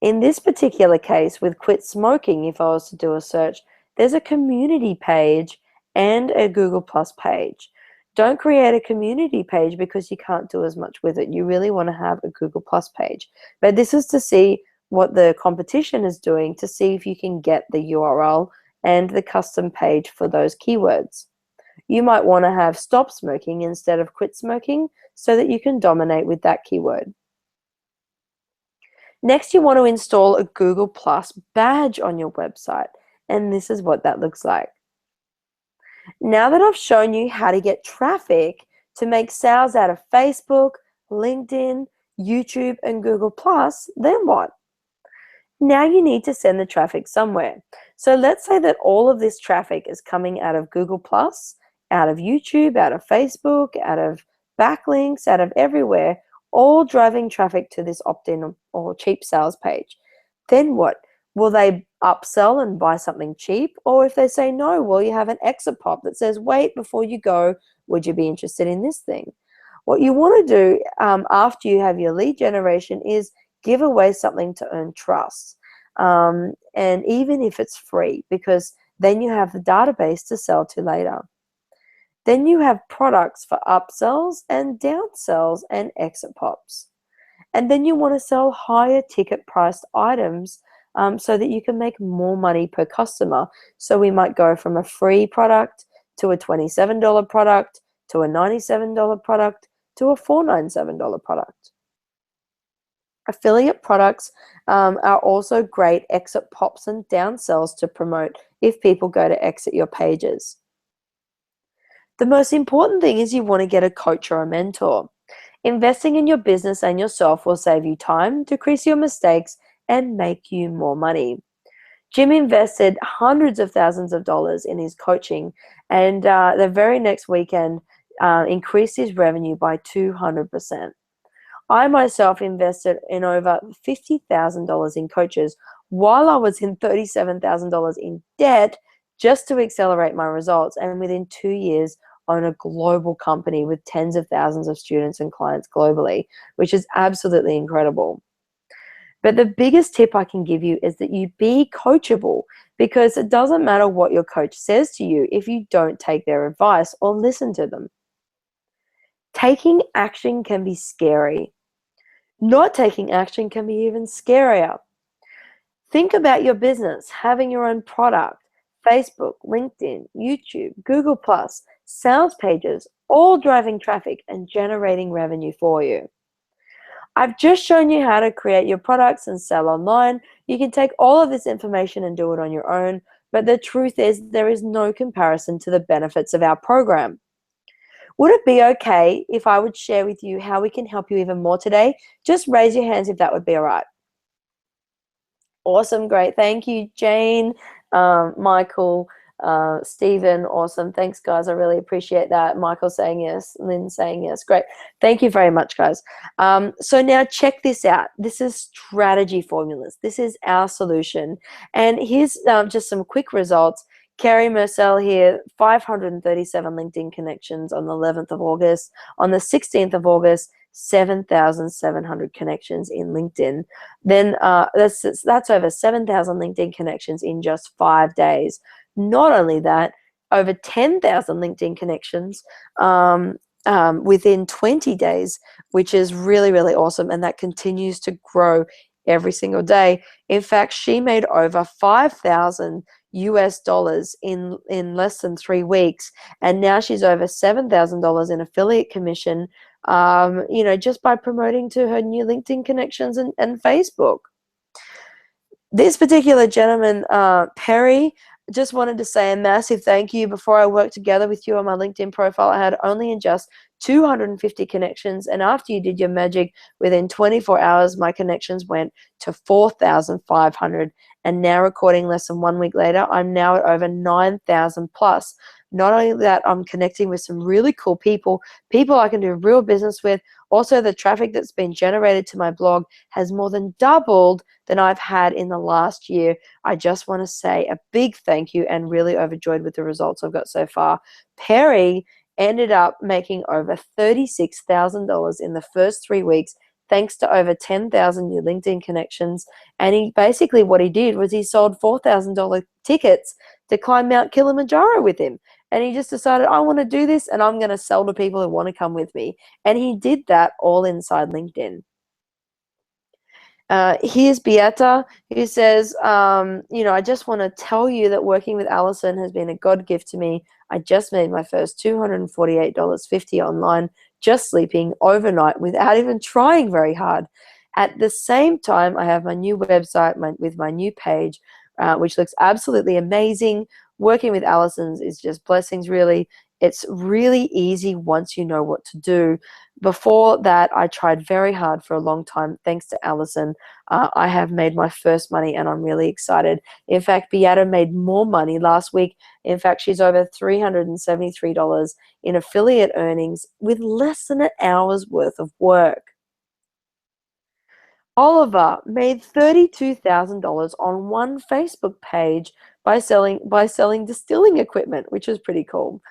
In this particular case with quit smoking, if I was to do a search, there's a community page and a Google+ page. Don't create a community page because you can't do as much with it. You really want to have a Google+ page. But this is to see what the competition is doing, to see if you can get the URL and the custom page for those keywords. You might want to have stop smoking instead of quit smoking so that you can dominate with that keyword. Next, you want to install a Google+ badge on your website, and this is what that looks like. Now that I've shown you how to get traffic to make sales out of Facebook, LinkedIn, YouTube, and Google+, then what? Now you need to send the traffic somewhere. So let's say that all of this traffic is coming out of Google+, out of YouTube, out of Facebook, out of backlinks, out of everywhere, all driving traffic to this opt-in or cheap sales page. Then what? Will they upsell and buy something cheap? Or if they say no, well, you have an exit pop that says, wait, before you go, would you be interested in this thing? What you want to do after you have your lead generation is give away something to earn trust. And even if it's free, because then you have the database to sell to later. Then you have products for upsells and downsells and exit pops. And then you want to sell higher ticket priced items so that you can make more money per customer. So we might go from a free product to a $27 product to a $97 product to a $497 product. Affiliate products are also great exit pops and downsells to promote if people go to exit your pages. The most important thing is you want to get a coach or a mentor. Investing in your business and yourself will save you time, decrease your mistakes, and make you more money. Jim invested hundreds of thousands of dollars in his coaching, and the very next weekend increased his revenue by 200%. I myself invested in over $50,000 in coaches while I was in $37,000 in debt just to accelerate my results, and within 2 years own a global company with tens of thousands of students and clients globally, which is absolutely incredible. But the biggest tip I can give you is that you be coachable, because it doesn't matter what your coach says to you if you don't take their advice or listen to them. Taking action can be scary. Not taking action can be even scarier. Think about your business, having your own product, Facebook, LinkedIn, YouTube, Google+, sales pages, all driving traffic and generating revenue for you. I've just shown you how to create your products and sell online. You can take all of this information and do it on your own, but the truth is there is no comparison to the benefits of our program. Would it be okay if I would share with you how we can help you even more today? Just raise your hands if that would be all right. Awesome, great. Thank you, Jane, Michael, Stephen. Awesome. Thanks, guys. I really appreciate that. Michael saying yes, Lynn saying yes. Great. Thank you very much, guys. So now check this out. This is strategy formulas. This is our solution. And here's just some quick results. Carrie Mercell here, 537 LinkedIn connections on the 11th of August. On the 16th of August, 7,700 connections in LinkedIn. Then that's over 7,000 LinkedIn connections in just 5 days. Not only that, over 10,000 LinkedIn connections within 20 days, which is really, really awesome. And that continues to grow every single day. In fact, she made over 5,000 US dollars in less than 3 weeks, and now she's over $7,000 in affiliate commission, just by promoting to her new LinkedIn connections and Facebook. This particular gentleman, Perry, just wanted to say a massive thank you. Before I worked together with you on my LinkedIn profile, I had only in just 250 connections. And after you did your magic, within 24 hours, my connections went to 4,500. And now, recording less than 1 week later, I'm now at over 9,000 plus. Not only that, I'm connecting with some really cool people I can do real business with. Also, the traffic that's been generated to my blog has more than doubled than I've had in the last year. I just want to say a big thank you and really overjoyed with the results I've got so far. Perry ended up making over $36,000 in the first 3 weeks, thanks to over 10,000 new LinkedIn connections. And he basically, what he did was he sold $4,000 tickets to climb Mount Kilimanjaro with him. And he just decided, I want to do this, and I'm going to sell to people who want to come with me. And he did that all inside LinkedIn. Here's Beata, who says, I just want to tell you that working with Alison has been a God gift to me. I just made my first $248.50 online, just sleeping overnight without even trying very hard. At the same time, I have my new website with my new page, which looks absolutely amazing. Working with Alison's is just blessings, really. It's really easy once you know what to do. Before that, I tried very hard for a long time. Thanks to Alison, I have made my first money, and I'm really excited. In fact, Beata made more money last week. In fact, she's over $373 in affiliate earnings with less than an hour's worth of work. Oliver made $32,000 on one Facebook page by selling distilling equipment, which is pretty cool.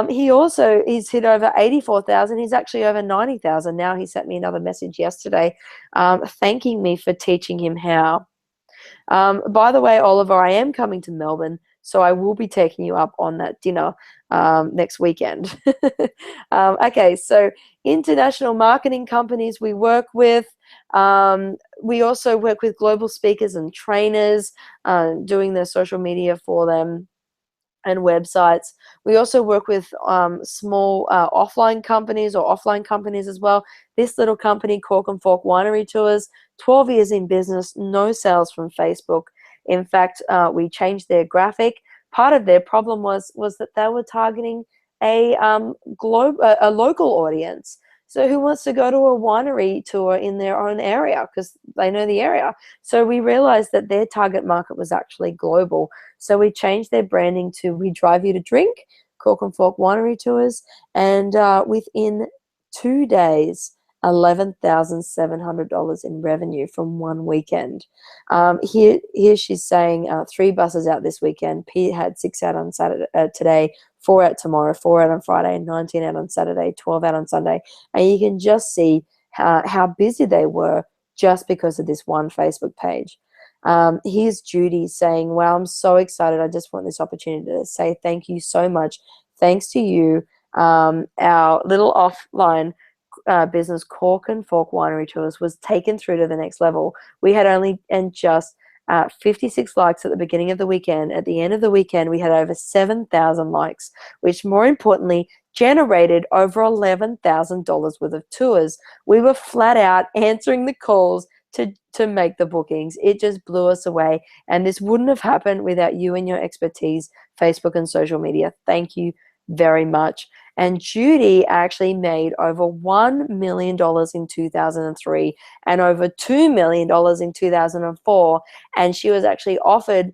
He's hit over 84,000. He's actually over 90,000 now. He sent me another message yesterday, thanking me for teaching him how. By the way, Oliver, I am coming to Melbourne, so I will be taking you up on that dinner next weekend. Okay, so international marketing companies we work with. We also work with global speakers and trainers, doing their social media for them and websites. We also work with small offline companies or offline companies as well. This little company, Cork and Fork Winery Tours, 12 years in business, no sales from Facebook. In fact, we changed their graphic. Part of their problem was that they were targeting a local audience. So who wants to go to a winery tour in their own area because they know the area? So we realized that their target market was actually global. So we changed their branding to We Drive You to Drink, Cork and Fork Winery Tours, and within 2 days, $11,700 in revenue from one weekend. Here she's saying 3 buses out this weekend. Pete had 6 out on Saturday today, 4 out tomorrow, 4 out on Friday, 19 out on Saturday, 12 out on Sunday. And you can just see how busy they were just because of this one Facebook page. Here's Judy saying, wow, I'm so excited. I just want this opportunity to say thank you so much. Thanks to you, our little offline business, Cork and Fork Winery Tours, was taken through to the next level. We had only just 56 likes at the beginning of the weekend. At the end of the weekend, we had over 7,000 likes, which more importantly generated over $11,000 worth of tours. We were flat out answering the calls to make the bookings. It just blew us away. And this wouldn't have happened without you and your expertise, Facebook and social media. Thank you very much. And Judy actually made over $1 million in 2003 and over $2 million in 2004. And she was actually offered,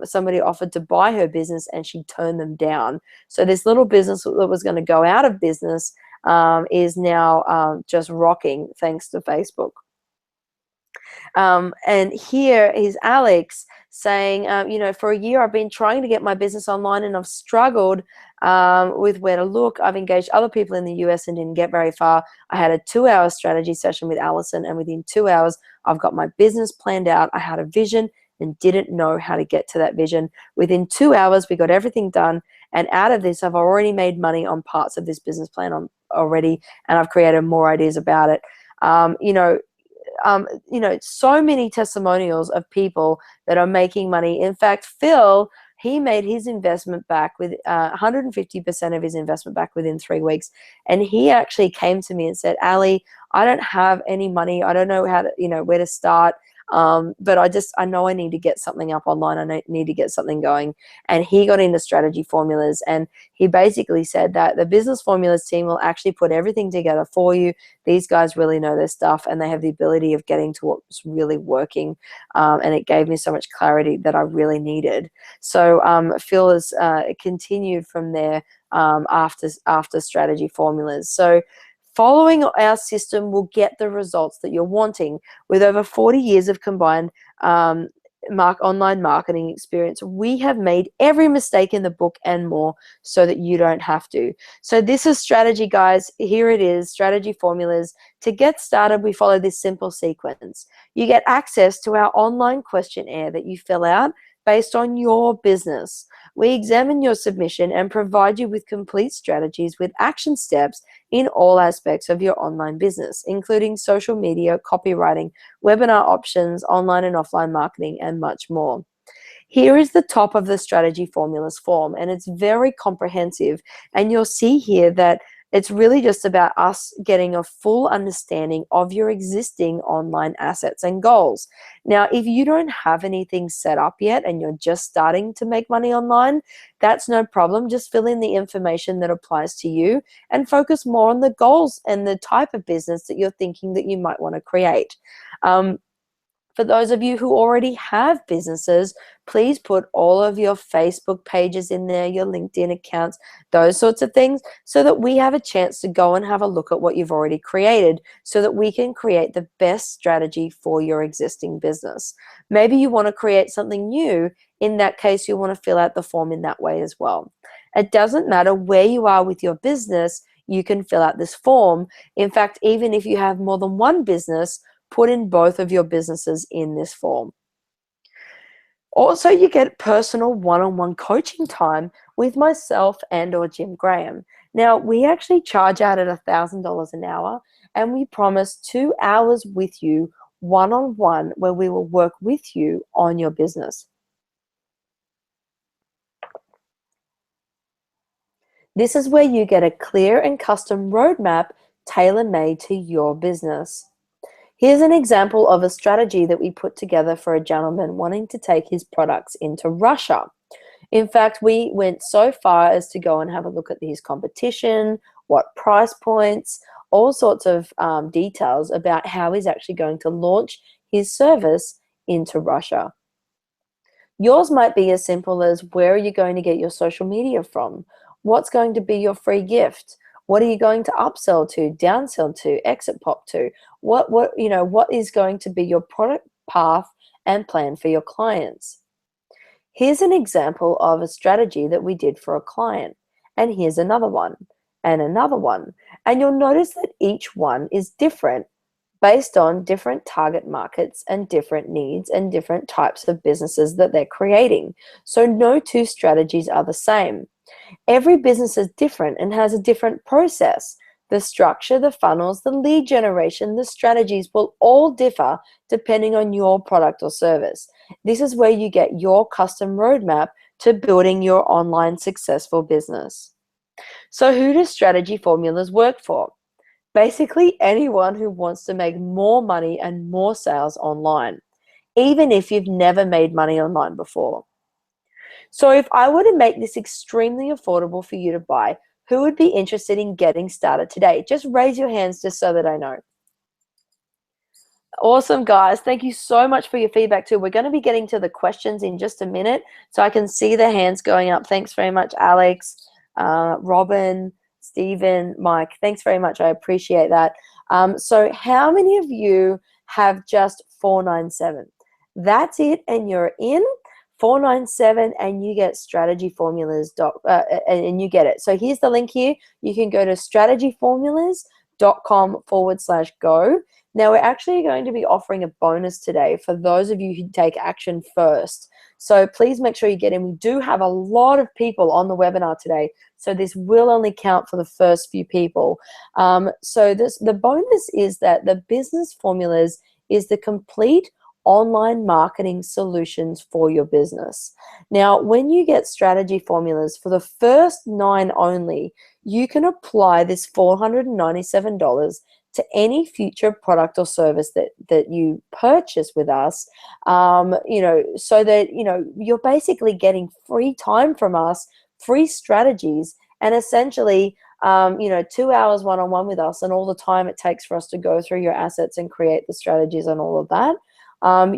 somebody offered to buy her business and she turned them down. So this little business that was going to go out of business is now just rocking thanks to Facebook. And here is Alex saying, for a year I've been trying to get my business online and I've struggled with where to look. I've engaged other people in the US and didn't get very far. I had a 2-hour strategy session with Alison, and within 2 hours, I've got my business planned out. I had a vision and didn't know how to get to that vision. Within 2 hours, we got everything done, And out of this, I've already made money on parts of this business plan already, and I've created more ideas about it. So many testimonials of people that are making money. In fact, Phil, he made his investment back with 150% of his investment back within 3 weeks. And he actually came to me and said, Ali, I don't have any money. I don't know how to, where to start. But I know I need to get something up online. I need to get something going. And he got into Strategy Formulas, and he basically said that the Business Formulas team will actually put everything together for you. These guys really know their stuff, and they have the ability of getting to what's really working. And it gave me so much clarity that I really needed. So Phil has continued from there after Strategy Formulas. So following our system will get the results that you're wanting. With over 40 years of combined online marketing experience, we have made every mistake in the book and more so that you don't have to. So this is strategy, guys. Here it is, Strategy Formulas. To get started, we follow this simple sequence. You get access to our online questionnaire that you fill out based on your business. We examine your submission and provide you with complete strategies with action steps in all aspects of your online business, including social media, copywriting, webinar options, online and offline marketing, and much more. Here is the top of the Strategy Formulas form, and it's very comprehensive. And you'll see here that it's really just about us getting a full understanding of your existing online assets and goals. Now, if you don't have anything set up yet and you're just starting to make money online, that's no problem. Just fill in the information that applies to you and focus more on the goals and the type of business that you're thinking that you might want to create. For those of you who already have businesses, please put all of your Facebook pages in there, your LinkedIn accounts, those sorts of things, so that we have a chance to go and have a look at what you've already created so that we can create the best strategy for your existing business. Maybe you want to create something new. In that case, you want to fill out the form in that way as well. It doesn't matter where you are with your business, you can fill out this form. In fact, even if you have more than one business, put in both of your businesses in this form. Also, you get personal one-on-one coaching time with myself and/or Jim Graham. Now, we actually charge out at $1,000 an hour, and we promise 2 hours with you one-on-one where we will work with you on your business. This is where you get a clear and custom roadmap tailor-made to your business. Here's an example of a strategy that we put together for a gentleman wanting to take his products into Russia. In fact, we went so far as to go and have a look at his competition, what price points, all sorts of details about how he's actually going to launch his service into Russia. Yours might be as simple as, where are you going to get your social media from? What's going to be your free gift? What are you going to upsell to, downsell to, exit pop to? What is going to be your product path and plan for your clients? Here's an example of a strategy that we did for a client. And here's another one and another one. And you'll notice that each one is different based on different target markets and different needs and different types of businesses that they're creating. So no two strategies are the same. Every business is different and has a different process. The structure, the funnels, the lead generation, the strategies will all differ depending on your product or service. This is where you get your custom roadmap to building your online successful business. So who do Strategy Formulas work for? Basically anyone who wants to make more money and more sales online, even if you've never made money online before. So if I were to make this extremely affordable for you to buy, who would be interested in getting started today? Just raise your hands just so that I know. Awesome, guys. Thank you so much for your feedback too. We're going to be getting to the questions in just a minute, so I can see the hands going up. Thanks very much, Alex, Robin, Stephen, Mike. Thanks very much. I appreciate that. So how many of you have just 497? That's it, and you're in. 497, and you get Strategy Formulas and you get it. So here's the link here. You can go to strategyformulas.com/go. Now we're actually going to be offering a bonus today for those of you who take action first. So please make sure you get in. We do have a lot of people on the webinar today, so this will only count for the first few people. So the bonus is that the Business Formulas is the complete online marketing solutions for your business. Now, when you get Strategy Formulas for the first 9 only, you can apply this $497 to any future product or service that you purchase with us, so that, you're basically getting free time from us, free strategies, and essentially, 2 hours one-on-one with us and all the time it takes for us to go through your assets and create the strategies and all of that.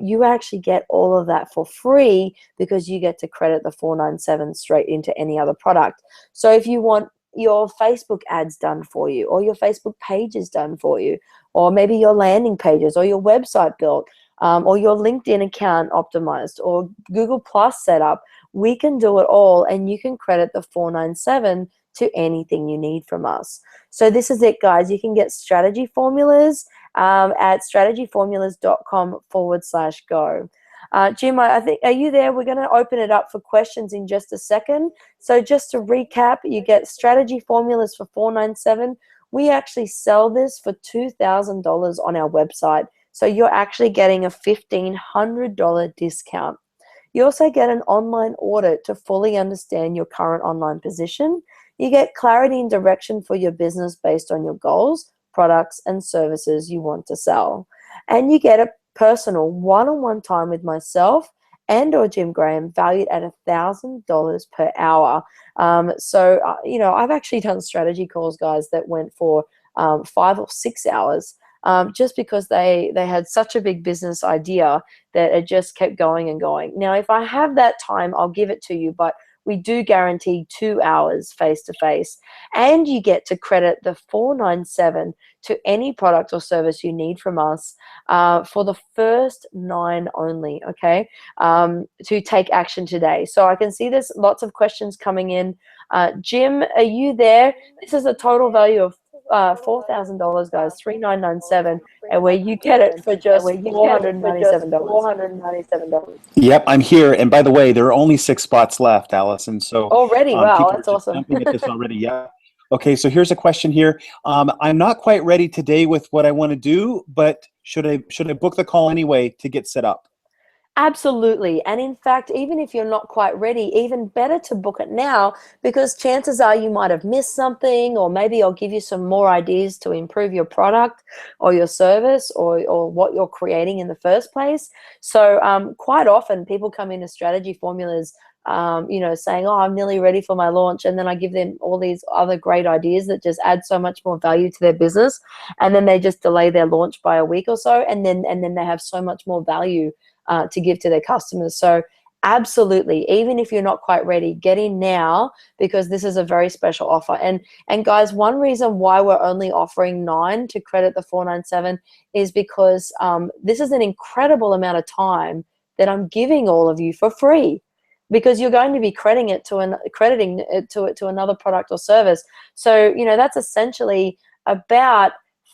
You actually get all of that for free because you get to credit the $497 straight into any other product. So if you want your Facebook ads done for you, or your Facebook pages done for you, or maybe your landing pages, or your website built, or your LinkedIn account optimized, or Google Plus set up, we can do it all, and you can credit the $497 to anything you need from us. So this is it, guys. You can get Strategy Formulas at strategyformulas.com/go. Jim, I think, are you there? We're going to open it up for questions in just a second. So just to recap, you get Strategy Formulas for $497. We actually sell this for $2,000 on our website. So you're actually getting a $1,500 discount. You also get an online audit to fully understand your current online position. You get clarity and direction for your business based on your goals, products, and services you want to sell. And you get a personal one-on-one time with myself and or Jim Graham valued at $1,000 per hour. I've actually done strategy calls, guys, that went for 5 or 6 hours, just because they had such a big business idea that it just kept going and going. Now, if I have that time, I'll give it to you, but we do guarantee 2 hours face-to-face, and you get to credit the $497 to any product or service you need from us for the first 9 only, okay, to take action today. So I can see there's lots of questions coming in. Jim, are you there? This is a total value of $4,000, guys, $3,997, and where you get it for just $497. Yep, I'm here. And by the way, there are only 6 spots left, Allison. So already, wow, people that's are just awesome. jumping at this already. Yeah. Okay, so here's a question here. I'm not quite ready today with what I want to do, but should I book the call anyway to get set up? Absolutely. And in fact, even if you're not quite ready, even better to book it now, because chances are you might have missed something, or maybe I'll give you some more ideas to improve your product or your service, or what you're creating in the first place. So quite often people come into Strategy Formulas saying, oh, I'm nearly ready for my launch. And then I give them all these other great ideas that just add so much more value to their business. And then they just delay their launch by a week or so. And then they have so much more value to give to their customers. So absolutely, even if you're not quite ready, get in now, because this is a very special offer. And guys, one reason why we're only offering 9 to credit the $497 is because this is an incredible amount of time that I'm giving all of you for free, because you're going to be crediting it to another product or service. So that's essentially about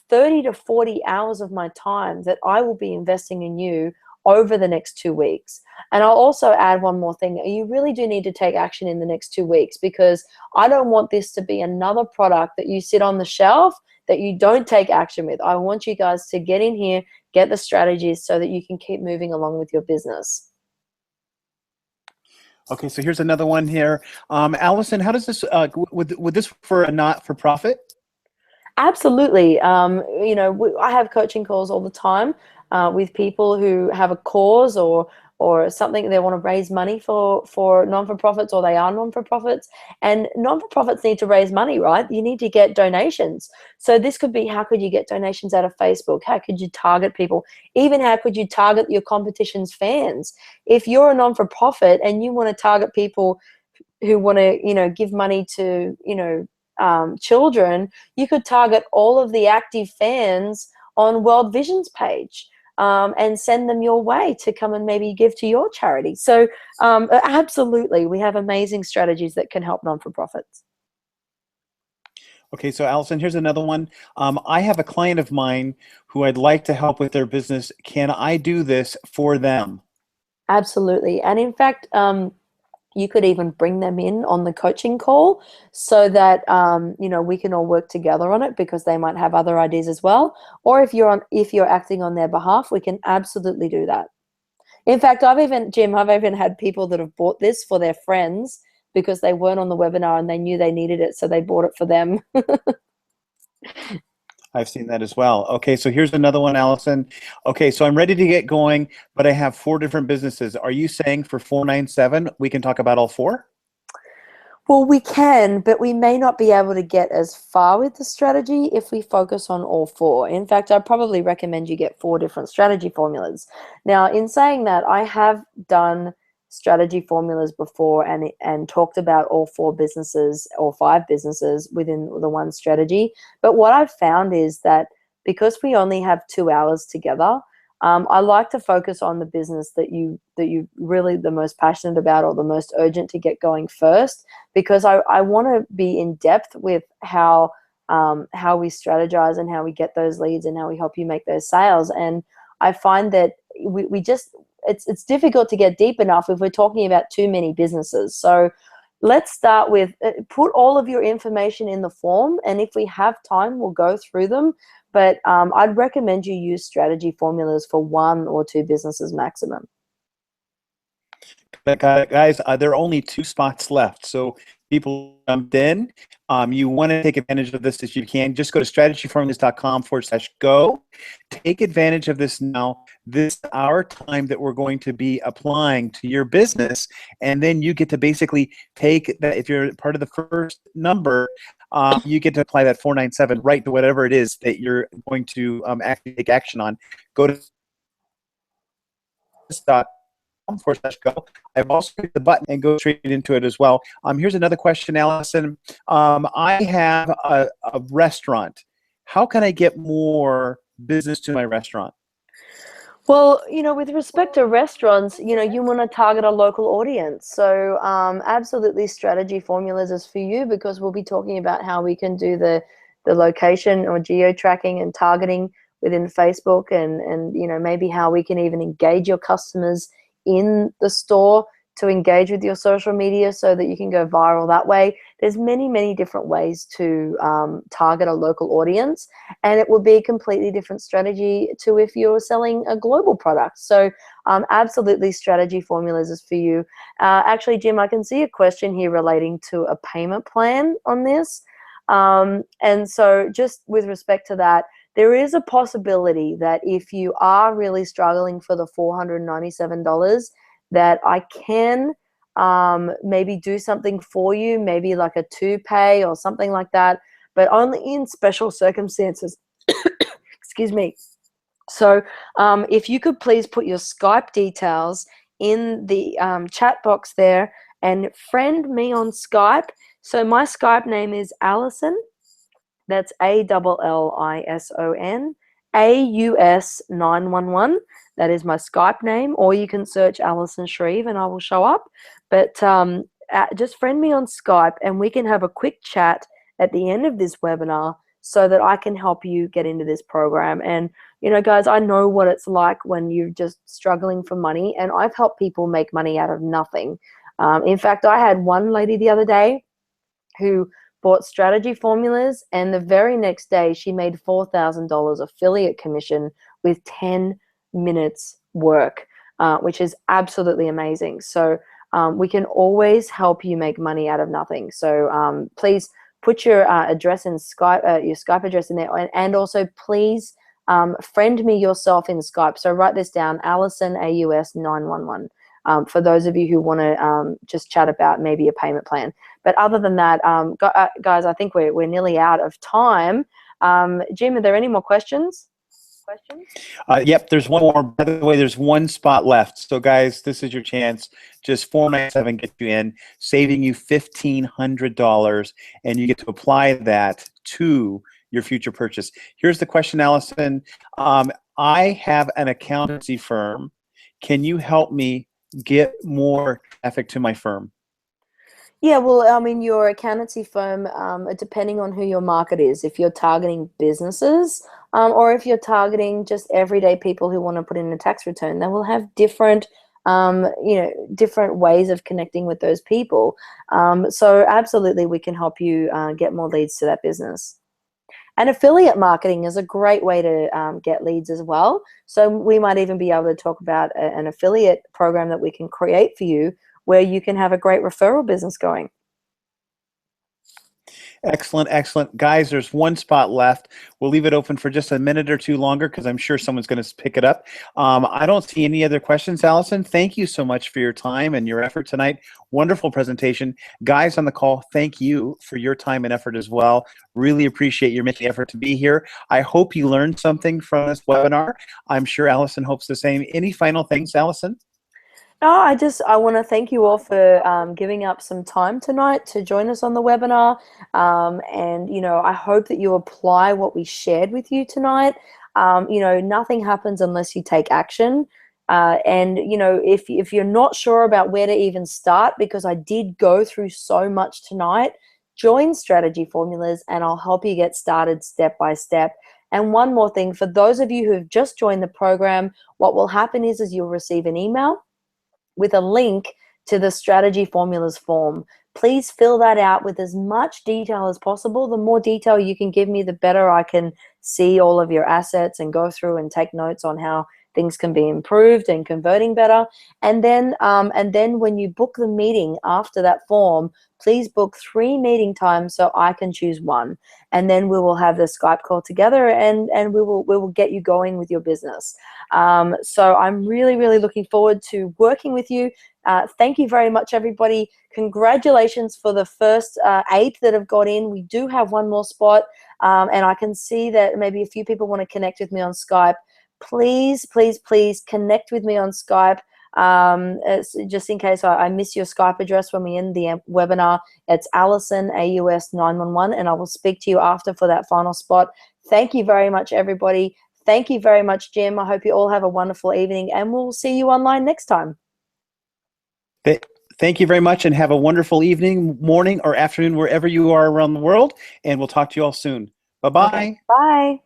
30 to 40 hours of my time that I will be investing in you over the next 2 weeks. And I'll also add one more thing. You really do need to take action in the next 2 weeks, because I don't want this to be another product that you sit on the shelf that you don't take action with. I want you guys to get in here, get the strategies, so that you can keep moving along with your business. Okay, so here's another one here. Allison, how does this, would this for a not-for-profit? Absolutely. I have coaching calls all the time with people who have a cause or something they want to raise money for non-for-profits, or they are non-for-profits. And non-for-profits need to raise money, right? You need to get donations. So this could be, how could you get donations out of Facebook? How could you target people? Even how could you target your competition's fans? If you're a non-for-profit and you want to target people who want to, give money to, children, you could target all of the active fans on World Vision's page and send them your way to come and maybe give to your charity. So absolutely, we have amazing strategies that can help non-for-profits. Okay, so Allison, here's another one. I have a client of mine who I'd like to help with their business. Can I do this for them? Absolutely. And in fact, you could even bring them in on the coaching call so that we can all work together on it because they might have other ideas as well. Or if you're acting on their behalf, we can absolutely do that. In fact, I've even had people that have bought this for their friends because they weren't on the webinar and they knew they needed it, so they bought it for them. I've seen that as well. Okay, so here's another one, Allison. Okay, so I'm ready to get going, but I have 4 different businesses. Are you saying for 497 we can talk about all 4? Well, we can, but we may not be able to get as far with the strategy if we focus on all 4. In fact, I'd probably recommend you get 4 different strategy formulas. Now, in saying that, I have done strategy formulas before and talked about all 4 businesses or 5 businesses within the one strategy. But what I've found is that because we only have 2 hours together, I like to focus on the business that you really the most passionate about or the most urgent to get going first, because I want to be in depth with how we strategize and how we get those leads and how we help you make those sales. And I find that we just it's difficult to get deep enough if we're talking about too many businesses. So let's start with put all of your information in the form, and if we have time, we'll go through them. But I'd recommend you use strategy formulas for 1 or 2 businesses maximum. Guys, there are only 2 spots left, so people jumped in. You want to take advantage of this as you can. Just go to strategyformulas.com/go. Take advantage of this now. This is our time that we're going to be applying to your business, and then you get to basically take that. If you're part of the first number, you get to apply that 497 right to whatever it is that you're going to actually take action on. Go to /go. I've also hit the button and go straight into it as well. Here's another question, Allison. I have a restaurant. How can I get more business to my restaurant? Well, with respect to restaurants, you want to target a local audience. So absolutely strategy formulas is for you, because we'll be talking about how we can do the location or geo tracking and targeting within Facebook, and maybe how we can even engage your customers in the store to engage with your social media so that you can go viral that way. There's many, many different ways to target a local audience, and it would be a completely different strategy to if you're selling a global product. So absolutely strategy formulas is for you. Actually, Jim, I can see a question here relating to a payment plan on this. And so just with respect to that, there is a possibility that if you are really struggling for the $497, that I can maybe do something for you, maybe like a 2-pay or something like that, but only in special circumstances. Excuse me. So if you could please put your Skype details in the chat box there and friend me on Skype. So my Skype name is Allison. That's ALLISON AUS911. That is my Skype name, or you can search Allison Shreve and I will show up. But just friend me on Skype and we can have a quick chat at the end of this webinar so that I can help you get into this program. And, guys, I know what it's like when you're just struggling for money, and I've helped people make money out of nothing. In fact, I had one lady the other day who bought strategy formulas, and the very next day she made $4,000 affiliate commission with 10 minutes work, which is absolutely amazing. So we can always help you make money out of nothing. So please put your address in Skype, your Skype address in there, and also please friend me yourself in Skype. So write this down, Allison AUS911. For those of you who want to just chat about maybe a payment plan. But other than that, guys, I think we're nearly out of time. Jim, are there any more questions? Yep, there's one more. By the way, there's one spot left. So, guys, this is your chance. Just 497 get you in, saving you $1,500, and you get to apply that to your future purchase. Here's the question, Allison. I have an accountancy firm. Can you help me get more traffic to my firm? Yeah, well, I mean, your accountancy firm, depending on who your market is, if you're targeting businesses or if you're targeting just everyday people who want to put in a tax return, they will have different different ways of connecting with those people. So absolutely, we can help you get more leads to that business. And affiliate marketing is a great way to get leads as well. So we might even be able to talk about an affiliate program that we can create for you where you can have a great referral business going. Excellent, excellent. Guys, there's one spot left. We'll leave it open for just a minute or two longer because I'm sure someone's going to pick it up. I don't see any other questions, Allison. Thank you so much for your time and your effort tonight. Wonderful presentation. Guys on the call, thank you for your time and effort as well. Really appreciate your making the effort to be here. I hope you learned something from this webinar. I'm sure Allison hopes the same. Any final things, Allison? No, I want to thank you all for giving up some time tonight to join us on the webinar. And, I hope that you apply what we shared with you tonight. Nothing happens unless you take action. And, if you're not sure about where to even start, because I did go through so much tonight, join Strategy Formulas and I'll help you get started step by step. And one more thing, for those of you who have just joined the program, what will happen is you'll receive an email with a link to the Strategy Formulas form. Please fill that out with as much detail as possible. The more detail you can give me, the better I can see all of your assets and go through and take notes on how things can be improved and converting better. And then when you book the meeting after that form, please book 3 meeting times so I can choose one. And then we will have the Skype call together and we will get you going with your business. So I'm really, really looking forward to working with you. Thank you very much, everybody. Congratulations for the first 8 that have got in. We do have one more spot, and I can see that maybe a few people want to connect with me on Skype. Please, please, please connect with me on Skype. Just in case I miss your Skype address when we end the webinar, it's Allison AUS 911, and I will speak to you after for that final spot. Thank you very much, everybody. Thank you very much, Jim. I hope you all have a wonderful evening, and we'll see you online next time. Thank you very much, and have a wonderful evening, morning, or afternoon, wherever you are around the world, and we'll talk to you all soon. Bye-bye. Okay. Bye.